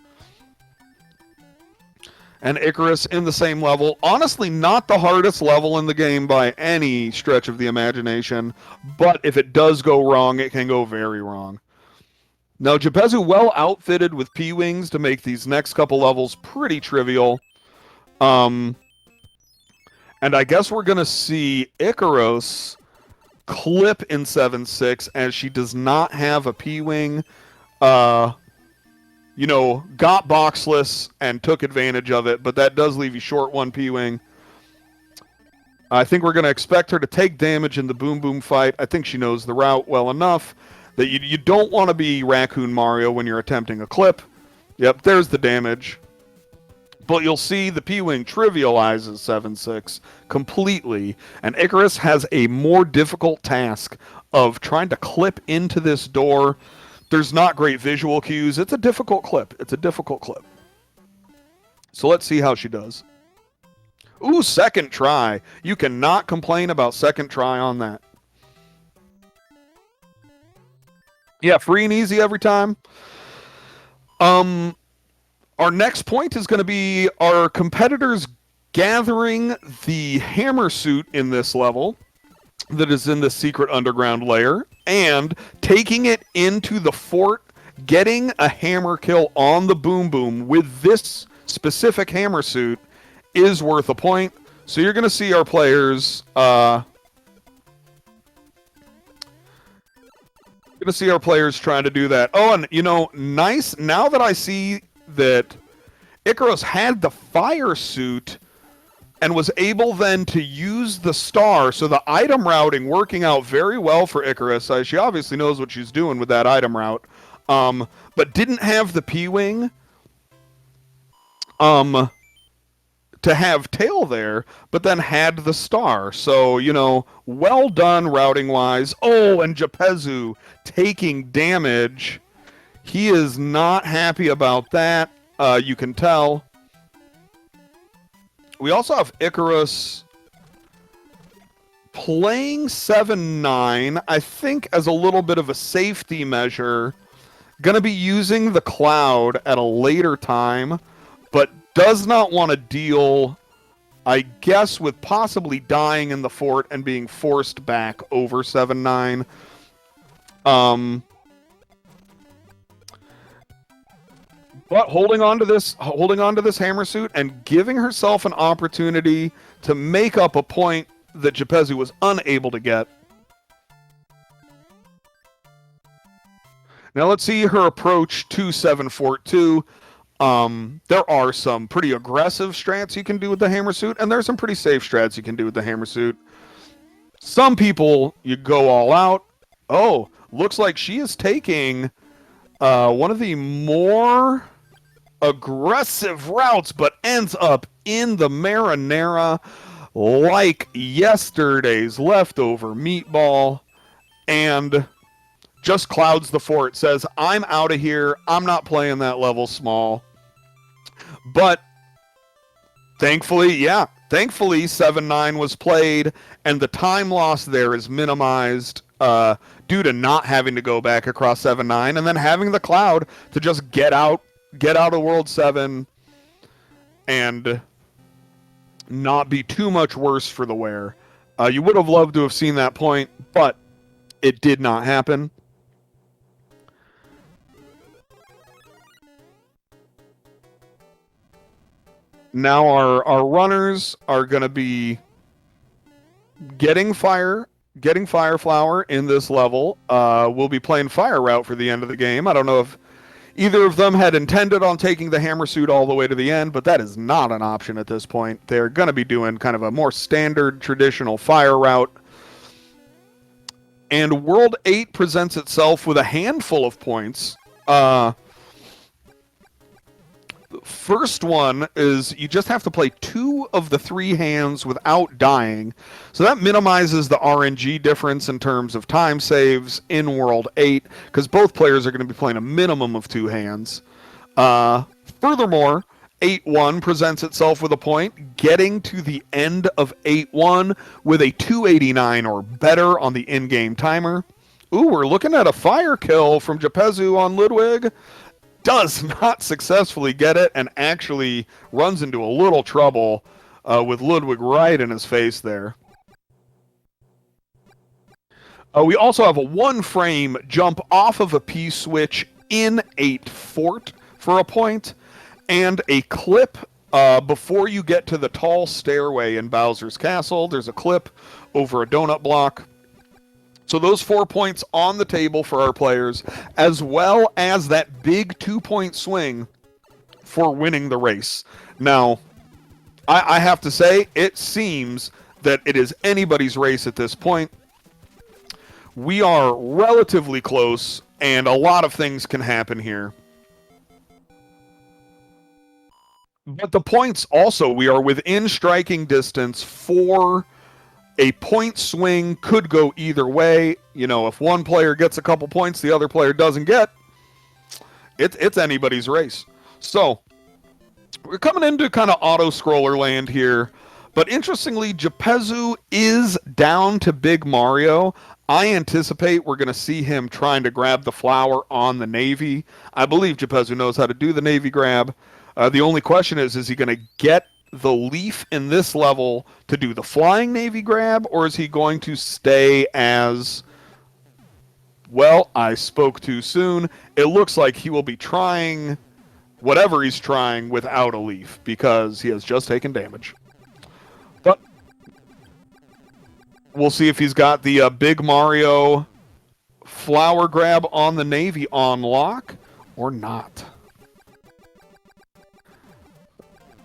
And Ikaros in the same level. Honestly, not the hardest level in the game by any stretch of the imagination. But if it does go wrong, it can go very wrong. Now, Japezu well outfitted with P-Wings to make these next couple levels pretty trivial. And I guess we're going to see Ikaros clip in 7-6 as she does not have a P-Wing. You know, got boxless and took advantage of it, but that does leave you short 1 P-Wing. I think we're going to expect her to take damage in the Boom Boom fight. I think she knows the route well enough that you don't want to be Raccoon Mario when you're attempting a clip. Yep, there's the damage. But you'll see the P-Wing trivializes 7-6 completely, and Ikaros has a more difficult task of trying to clip into this door. There's not great visual cues. It's a difficult clip. It's a difficult clip. So let's see how she does. Ooh, second try. You cannot complain about second try on that. Yeah, free and easy every time. Our next point is going to be our competitors gathering the hammer suit in this level that is in the secret underground layer and taking it into the fort, getting a hammer kill on the Boom Boom with this specific hammer suit is worth a point. So you're going to see our players trying to do that. Oh, and you know, nice. Now that I see that Ikaros had the fire suit and was able then to use the star, so the item routing working out very well for Ikaros. She obviously knows what she's doing with that item route, but didn't have the P-Wing to have tail there, but then had the star. So, you know, well done routing-wise. Oh, and Japezu taking damage. He is not happy about that. You can tell. We also have Ikaros playing 7-9, I think as a little bit of a safety measure. Going to be using the cloud at a later time, but does not want to deal, I guess, with possibly dying in the fort and being forced back over 7-9. But holding on to this hammer suit and giving herself an opportunity to make up a point that Japezu was unable to get. Now let's see her approach to 7 Fort 2. There are some pretty aggressive strats you can do with the hammer suit, and there's some pretty safe strats you can do with the hammer suit. Some people, you go all out. Oh, looks like she is taking one of the more aggressive routes, but ends up in the marinara like yesterday's leftover meatball, and just clouds the fort. Says, I'm out of here. I'm not playing that level small. But thankfully 7-9 was played, and the time loss there is minimized. due to not having to go back across 7-9 and then having the Cloud to just get out of World 7 and not be too much worse for the wear. You would have loved to have seen that point, but it did not happen. Now our runners are going to be getting Fire Flower in this level. We'll be playing Fire Route for the end of the game. I don't know if either of them had intended on taking the Hammer Suit all the way to the end, but that is not an option at this point. They're going to be doing kind of a more standard, traditional Fire Route. And World 8 presents itself with a handful of points. First one is you just have to play 2 of the 3 hands without dying. So that minimizes the RNG difference in terms of time saves in World 8, because both players are going to be playing a minimum of 2 hands. Furthermore, 8-1 presents itself with a point, getting to the end of 8-1 with a 289 or better on the in-game timer. Ooh, we're looking at a fire kill from Japezu on Ludwig. Does not successfully get it and actually runs into a little trouble with Ludwig right in his face there. We also have a 1-frame jump off of a P-switch in 8 Fort for a point, and a clip before you get to the tall stairway in Bowser's Castle. There's a clip over a donut block. So those 4 points on the table for our players, as well as that big 2-point swing for winning the race. Now, I have to say, it seems that it is anybody's race at this point. We are relatively close, and a lot of things can happen here. But the points also, we are within striking distance for a point swing. Could go either way. You know, if one player gets a couple points, the other player doesn't get, it's anybody's race. So, we're coming into kind of auto-scroller land here. But interestingly, Japezu is down to Big Mario. I anticipate we're going to see him trying to grab the flower on the Navy. I believe Japezu knows how to do the Navy grab. The only question is he going to get the leaf in this level to do the flying Navy grab, or is he going to stay as... Well, I spoke too soon. It looks like he will be trying whatever he's trying without a leaf, because he has just taken damage. But we'll see if he's got the Big Mario flower grab on the Navy on lock or not.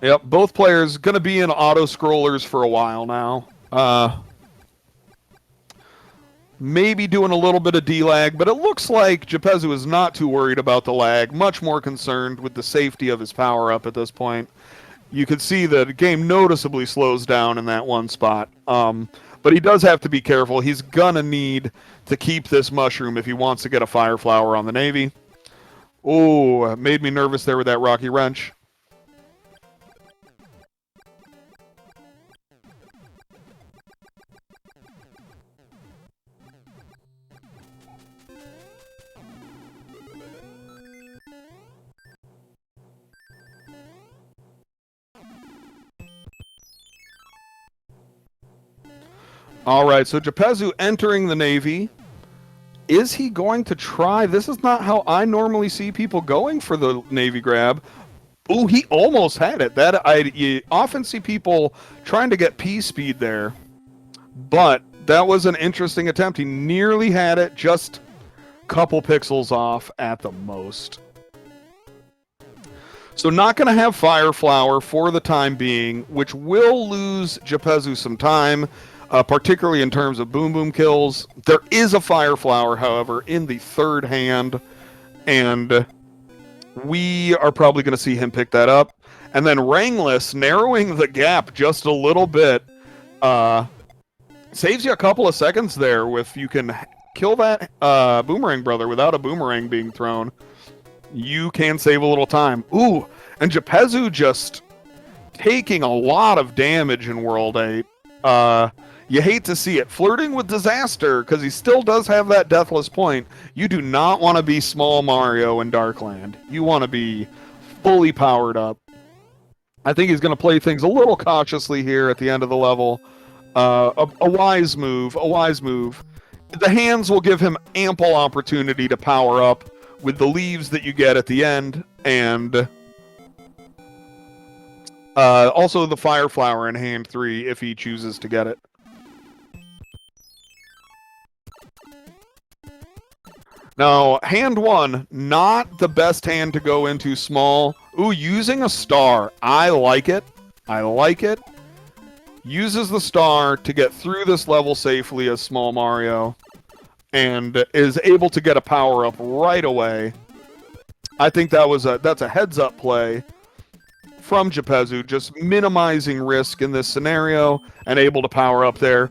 Yep, both players going to be in auto-scrollers for a while now. Maybe doing a little bit of D-lag, but it looks like Japezu is not too worried about the lag, much more concerned with the safety of his power-up at this point. You can see that the game noticeably slows down in that one spot. But he does have to be careful. He's going to need to keep this mushroom if he wants to get a fire flower on the Navy. Oh, it made me nervous there with that Rocky Wrench. All right, so Japezu entering the Navy. Is he going to try? This is not how I normally see people going for the Navy grab. Ooh, he almost had it. You often see people trying to get P-speed there, but that was an interesting attempt. He nearly had it, just a couple pixels off at the most. So not going to have Fire Flower for the time being, which will lose Japezu some time. Particularly in terms of boom boom kills. There is a fire flower, however, in the third hand, and we are probably going to see him pick that up. And then Rangless, narrowing the gap just a little bit, saves you a couple of seconds there. If you can kill that Boomerang Brother without a boomerang being thrown, you can save a little time. Ooh, and Japezu just taking a lot of damage in World 8. You hate to see it. Flirting with disaster, because he still does have that deathless point. You do not want to be small Mario in Darkland. You want to be fully powered up. I think he's going to play things a little cautiously here at the end of the level. A wise move, a wise move. The hands will give him ample opportunity to power up with the leaves that you get at the end, and also the Fire Flower in hand 3 if he chooses to get it. Now, hand 1, not the best hand to go into small. Ooh, using a star. I like it. I like it. Uses the star to get through this level safely as small Mario, and is able to get a power-up right away. I think that's a heads-up play from Japezu, just minimizing risk in this scenario, and able to power up there.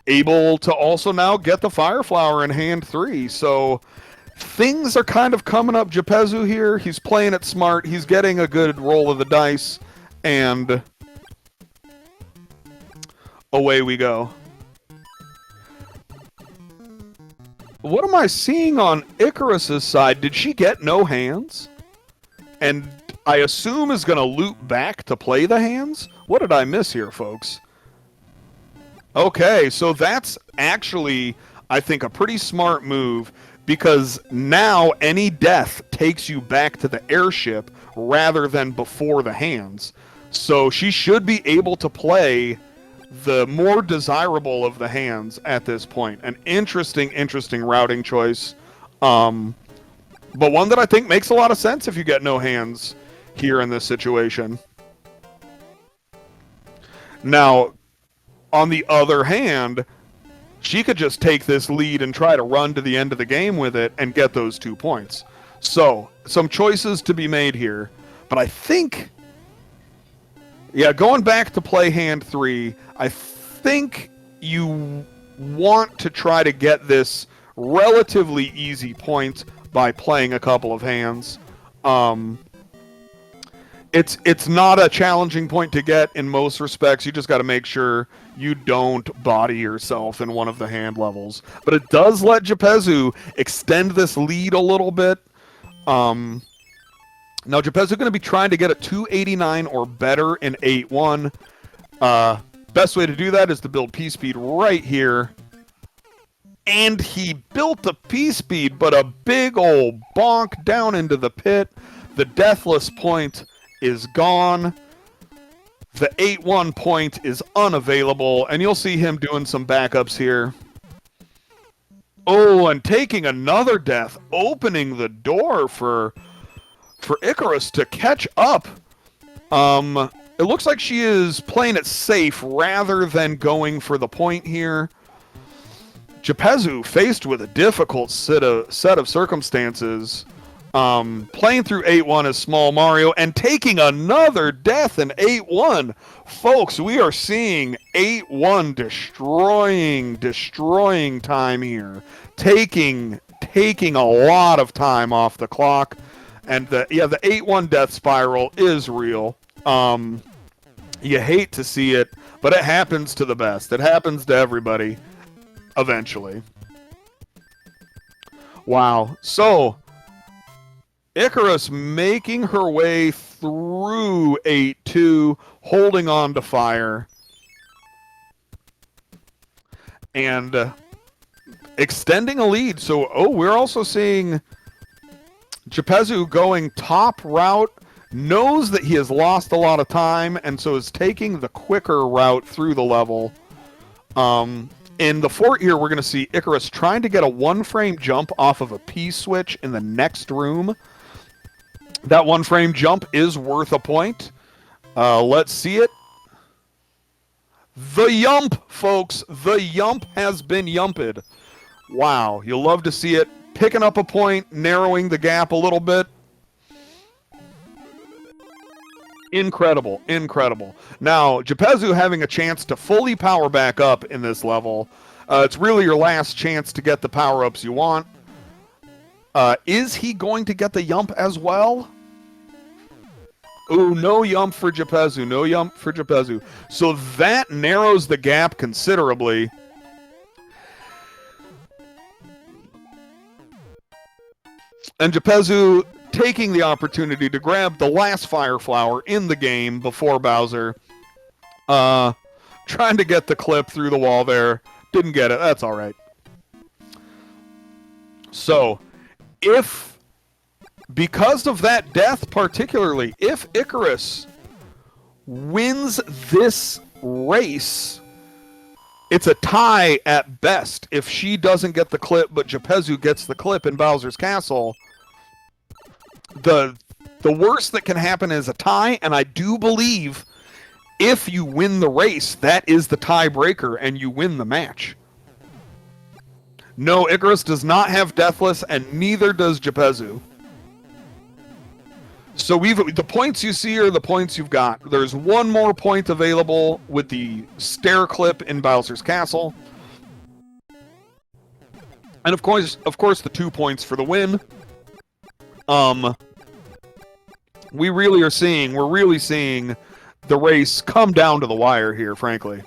Able to also now get the Fire Flower in hand 3, so things are kind of coming up Japezu here. He's playing it smart, he's getting a good roll of the dice, and away we go. What am I seeing on Ikaros' side? Did she get no hands? And I assume is going to loop back to play the hands? What did I miss here, folks? Okay, so that's actually, I think, a pretty smart move, because now any death takes you back to the airship rather than before the hands. So she should be able to play the more desirable of the hands at this point. An interesting routing choice. But one that I think makes a lot of sense if you get no hands here in this situation. Now, on the other hand, she could just take this lead and try to run to the end of the game with it and get those 2 points. So, some choices to be made here. But I think, yeah, going back to play hand 3, I think you want to try to get this relatively easy point by playing a couple of hands. It's not a challenging point to get in most respects. You just got to make sure you don't body yourself in one of the hand levels. But it does let Japezu extend this lead a little bit. Now Japezu going to be trying to get a 289 or better in 8-1. Best way to do that is to build P-Speed right here. And he built the P-Speed, but a big old bonk down into the pit. The deathless point is gone. The 8-1 point is unavailable, and you'll see him doing some backups here. Oh, and taking another death, opening the door for Ikaros to catch up. It looks like she is playing it safe rather than going for the point here. Japezu, faced with a difficult set of circumstances, playing through 8-1 as small Mario and taking another death in 8-1. Folks, we are seeing 8-1 destroying time here. Taking a lot of time off the clock. And the 8-1 death spiral is real. You hate to see it, but it happens to the best. It happens to everybody eventually. Wow. So Ikaros making her way through 8-2, holding on to fire, and extending a lead. So, we're also seeing Japezu going top route, knows that he has lost a lot of time, and so is taking the quicker route through the level. In the fort here, we're going to see Ikaros trying to get a 1-frame jump off of a P-switch in the next room. That 1-frame jump is worth a point. Let's see it. The yump, folks. The yump has been yumped. Wow, you'll love to see it. Picking up a point, narrowing the gap a little bit. Incredible. Now, Japezu having a chance to fully power back up in this level. It's really your last chance to get the power-ups you want. Is he going to get the yump as well? Ooh, no yump for Japezu. No yump for Japezu. So that narrows the gap considerably. And Japezu taking the opportunity to grab the last Fire Flower in the game before Bowser. Trying to get the clip through the wall there. Didn't get it. That's all right. So, because of that death particularly, if Ikaros wins this race, it's a tie at best. If she doesn't get the clip, but Japezu gets the clip in Bowser's Castle, the worst that can happen is a tie, and I do believe if you win the race, that is the tiebreaker, and you win the match. No, Ikaros does not have Deathless, and neither does Japezu. So the points you see are the points you've got. There's one more point available with the stair clip in Bowser's Castle. And of course the 2 points for the win. We're really seeing the race come down to the wire here, frankly.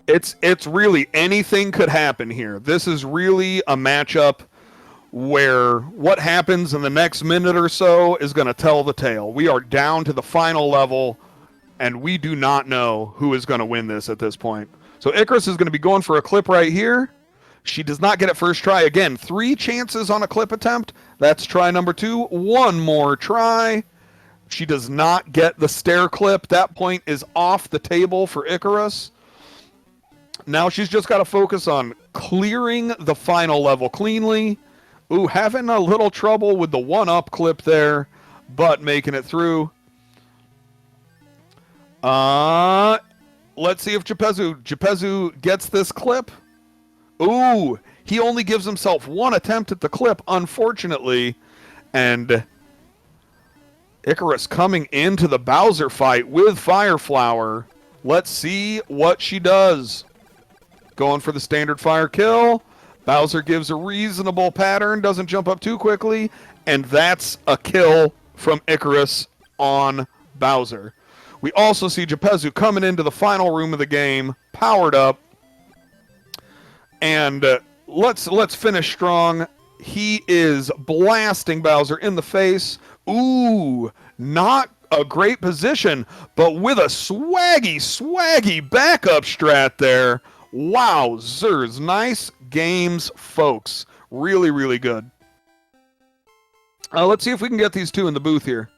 It's really anything could happen here. This is really a matchup where what happens in the next minute or so is going to tell the tale. We are down to the final level, and we do not know who is going to win this at this point. So Ikaros is going to be going for a clip right here. She does not get it first try. Again, 3 chances on a clip attempt. That's try number 2. One more try. She does not get the stair clip. That point is off the table for Ikaros. Now she's just got to focus on clearing the final level cleanly. Ooh, having a little trouble with the 1-up clip there, but making it through. Let's see if Japezu gets this clip. Ooh, he only gives himself 1 attempt at the clip, unfortunately. And Ikaros coming into the Bowser fight with Fire Flower. Let's see what she does. Going for the standard fire kill. Bowser gives a reasonable pattern, doesn't jump up too quickly, and that's a kill from Ikaros on Bowser. We also see Japezu coming into the final room of the game, powered up, and let's finish strong. He is blasting Bowser in the face. Ooh, not a great position, but with a swaggy backup strat there. Wow, Zers, nice games, folks. Really, really good. Let's see if we can get these two in the booth here.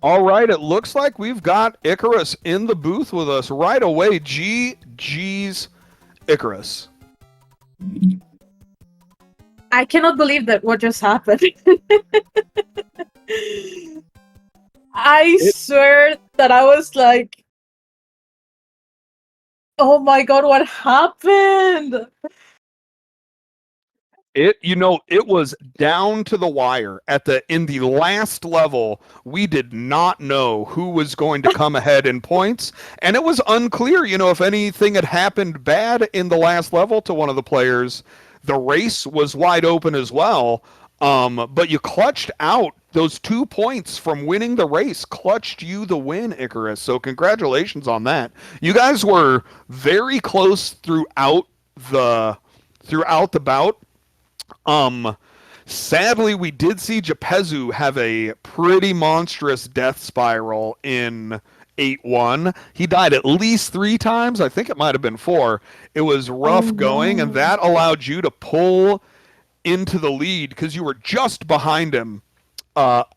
All right, it looks like we've got Ikaros in the booth with us right away. GG's Ikaros. I cannot believe that what just happened. I swear that I was like, oh my god, what happened? It was down to the wire in the last level. We did not know who was going to come ahead in points, and it was unclear, if anything had happened bad in the last level to one of the players. The race was wide open as well, but you clutched out those 2 points from winning the race. Clutched you the win, Ikaros. So congratulations on that. You guys were very close throughout the bout. Sadly, we did see Japezu have a pretty monstrous death spiral in 8-1. He died at least 3 times. I think it might have been 4. It was rough going, and that allowed you to pull into the lead because you were just behind him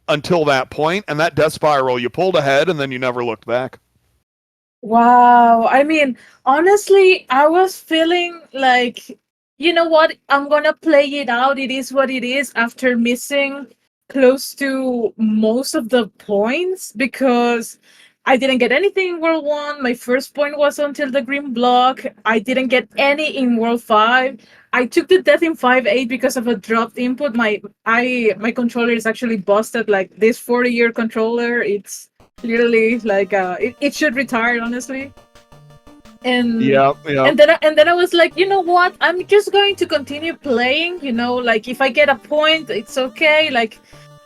until that point, and that death spiral, you pulled ahead and then you never looked back. Wow. I mean, honestly, I was feeling like, you know what? I'm gonna play it out. It is what it is after missing close to most of the points because I didn't get anything in World 1. My first point was until the green block. I didn't get any in World 5. I took the death in 5-8 because of a dropped input. My controller is actually busted. Like this 40-year controller, it's literally like it should retire, honestly. and Yeah, yeah. and then I was like, you know what, I'm just going to continue playing, like if I get a point, it's okay.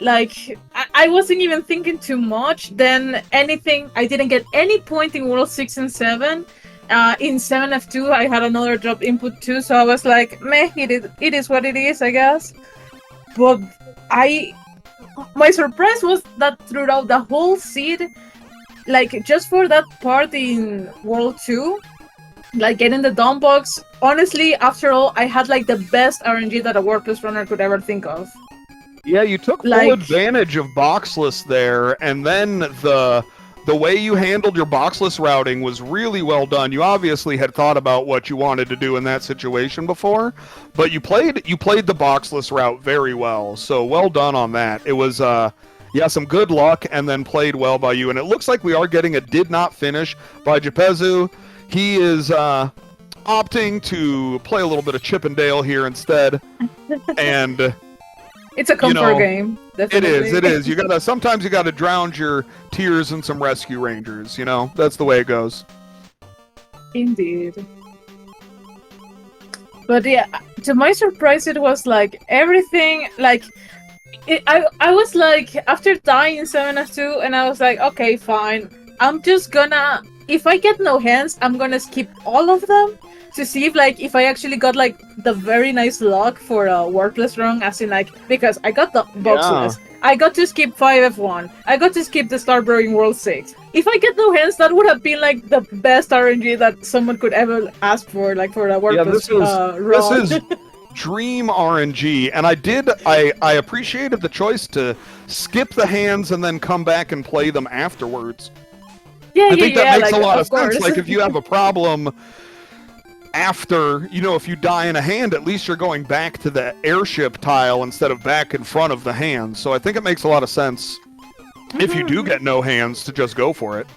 I wasn't even thinking too much. Then anything, I didn't get any point in World 6 and 7. In 7F2 I had another drop input too, so I was like, meh, it is what it is, I guess. But I my surprise was that throughout the whole seed, like just for that part in World 2, like getting the dump box, honestly, after all, I had like the best RNG that a Warpless runner could ever think of. Yeah, you took full Like, advantage of boxless there, and then the way you handled your boxless routing was really well done. You obviously had thought about what you wanted to do in that situation before, but you played the boxless route very well. So well done on that. It was yeah, some good luck and then played well by you. And it looks like we are getting a did not finish by Japezu. He is opting to play a little bit of Chip and Dale here instead. And it's a comfort game, definitely. It is. Sometimes you gotta drown your tears in some rescue rangers, That's the way it goes. Indeed. But yeah, to my surprise, it was like everything, like, I was like, after dying in 7F2, and I was like, okay, fine. I'm just gonna, if I get no hands, I'm gonna skip all of them to see if I actually got like the very nice luck for a Warpless run, as in like, because I got the boxless. Yeah. I got to skip 5F1. I got to skip the Starbrew in World 6. If I get no hands, that would have been like the best RNG that someone could ever ask for, like for a Warpless run. This is dream RNG, and I appreciated the choice to skip the hands and then come back and play them afterwards. Yeah, I think that makes a lot of course. sense. Like if you have a problem after, if you die in a hand, at least you're going back to the airship tile instead of back in front of the hand. So I think it makes a lot of sense if you do get no hands to just go for it.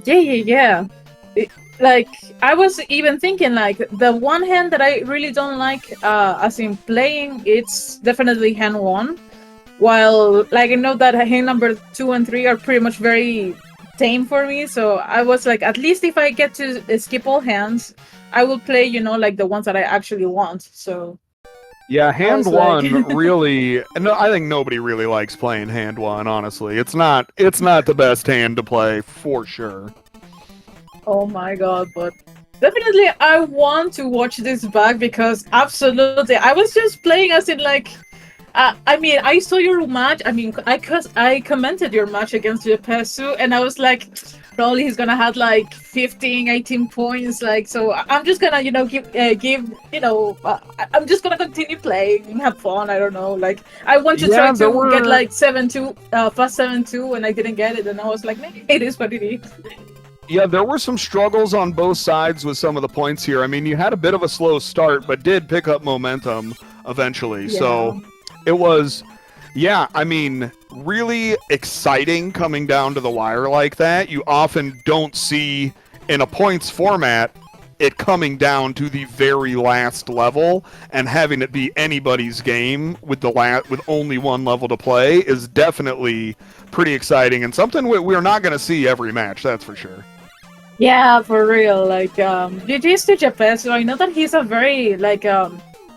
Yeah. Like, I was even thinking, like, the one hand that I really don't like, as in playing, it's definitely hand 1. While, like, I know that hand number 2 and 3 are pretty much very tame for me, so I was like, at least if I get to skip all hands, I will play, like the ones that I actually want. So yeah, hand 1 really. No, I think nobody really likes playing hand 1. Honestly, it's not the best hand to play for sure. Oh my god, but definitely I want to watch this back because absolutely, I was just playing as in like. I mean, I saw your match. I mean, I commented your match against Japezu, and I was like, probably he's gonna have like 15, 18 points. Like, so I'm just gonna, I'm just gonna continue playing and have fun. I don't know. Like, I want to try to get like 7-2, fast 7-2, and I didn't get it, and I was like, maybe it is what it is. Yeah, there were some struggles on both sides with some of the points here. I mean, you had a bit of a slow start, but did pick up momentum eventually. Yeah. So. It was, yeah, I mean, really exciting coming down to the wire like that. You often don't see, in a points format, it coming down to the very last level and having it be anybody's game with with only one level to play is definitely pretty exciting and something we're not going to see every match, that's for sure. Yeah, for real. Like, GG's to Japezu. I know that he's a very, like,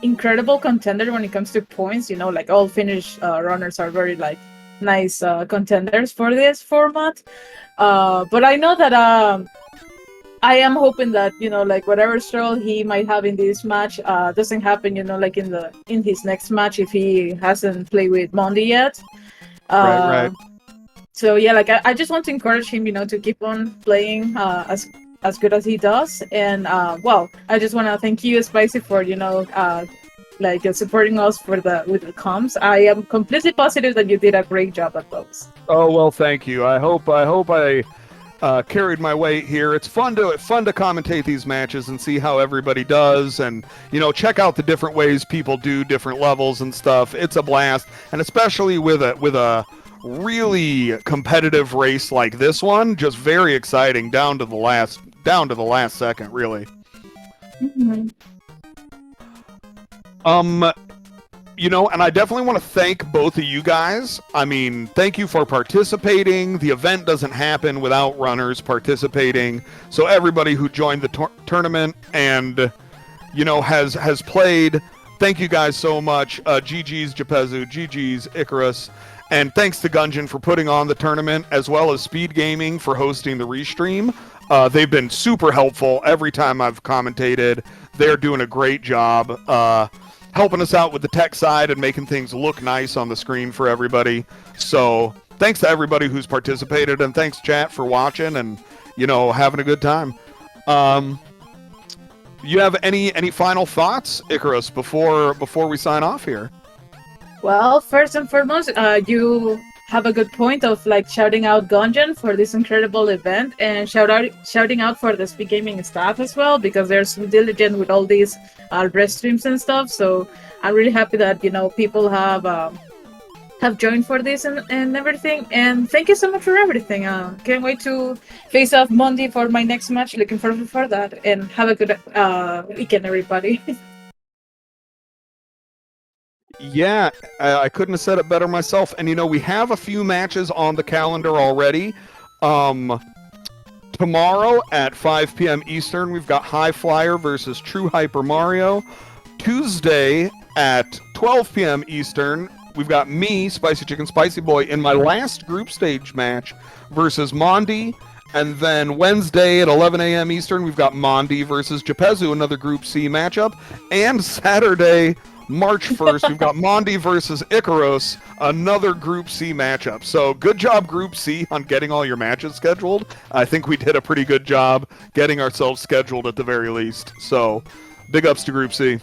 incredible contender when it comes to points. Like all Finnish runners are very like nice contenders for this format. But I know that I am hoping that like whatever struggle he might have in this match doesn't happen. Like in his next match if he hasn't played with Mondi yet. Right. So yeah, like I just want to encourage him, to keep on playing as good as he does. And well, I just want to thank you, Spicy, for supporting us with the comms. I am completely positive that you did a great job at those. Oh well, thank you. I hope I carried my weight here. It's fun to commentate these matches and see how everybody does, and check out the different ways people do different levels and stuff. It's a blast, and especially with a really competitive race like this one, just very exciting down to the last second, really. Mm-hmm. And I definitely want to thank both of you guys. I mean, thank you for participating. The event doesn't happen without runners participating. So everybody who joined the tournament and, has played, thank you guys so much. GG's Japezu, GG's Ikaros, and thanks to Gungeon for putting on the tournament, as well as SpeedGaming for hosting the restream. They've been super helpful every time I've commentated. They're doing a great job. Helping us out with the tech side and making things look nice on the screen for everybody. So thanks to everybody who's participated, and thanks chat for watching and having a good time. You have any final thoughts, Ikaros, before we sign off here? Well, first and foremost, you have a good point of shouting out Gungeon for this incredible event, and shouting out for the SpeedGaming staff as well, because they're so diligent with all these rest streams and stuff. So I'm really happy that people have joined for this and everything. And thank you so much for everything. Can't wait to face off Monday for my next match. Looking forward for that. And have a good weekend, everybody. Yeah, I couldn't have said it better myself. And we have a few matches on the calendar already. Tomorrow at 5 p.m. Eastern, we've got High Flyer versus True Hyper Mario. Tuesday at 12 p.m. Eastern, we've got me, Spicy Chicken Spicy Boy, in my last group stage match versus Mondi. And then Wednesday at 11 a.m. Eastern, we've got Mondi versus Japezu, another Group C matchup. And Saturday, March 1st, we've got Mondi versus Ikaros, another Group C matchup. So good job, Group C, on getting all your matches scheduled. I think we did a pretty good job getting ourselves scheduled at the very least. So big ups to Group C.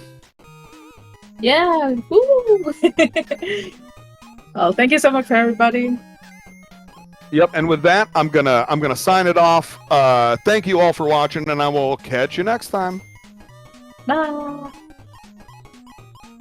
Yeah. Woo! Well, thank you so much for everybody. Yep, and with that, I'm gonna sign it off. Thank you all for watching, and I will catch you next time. Bye.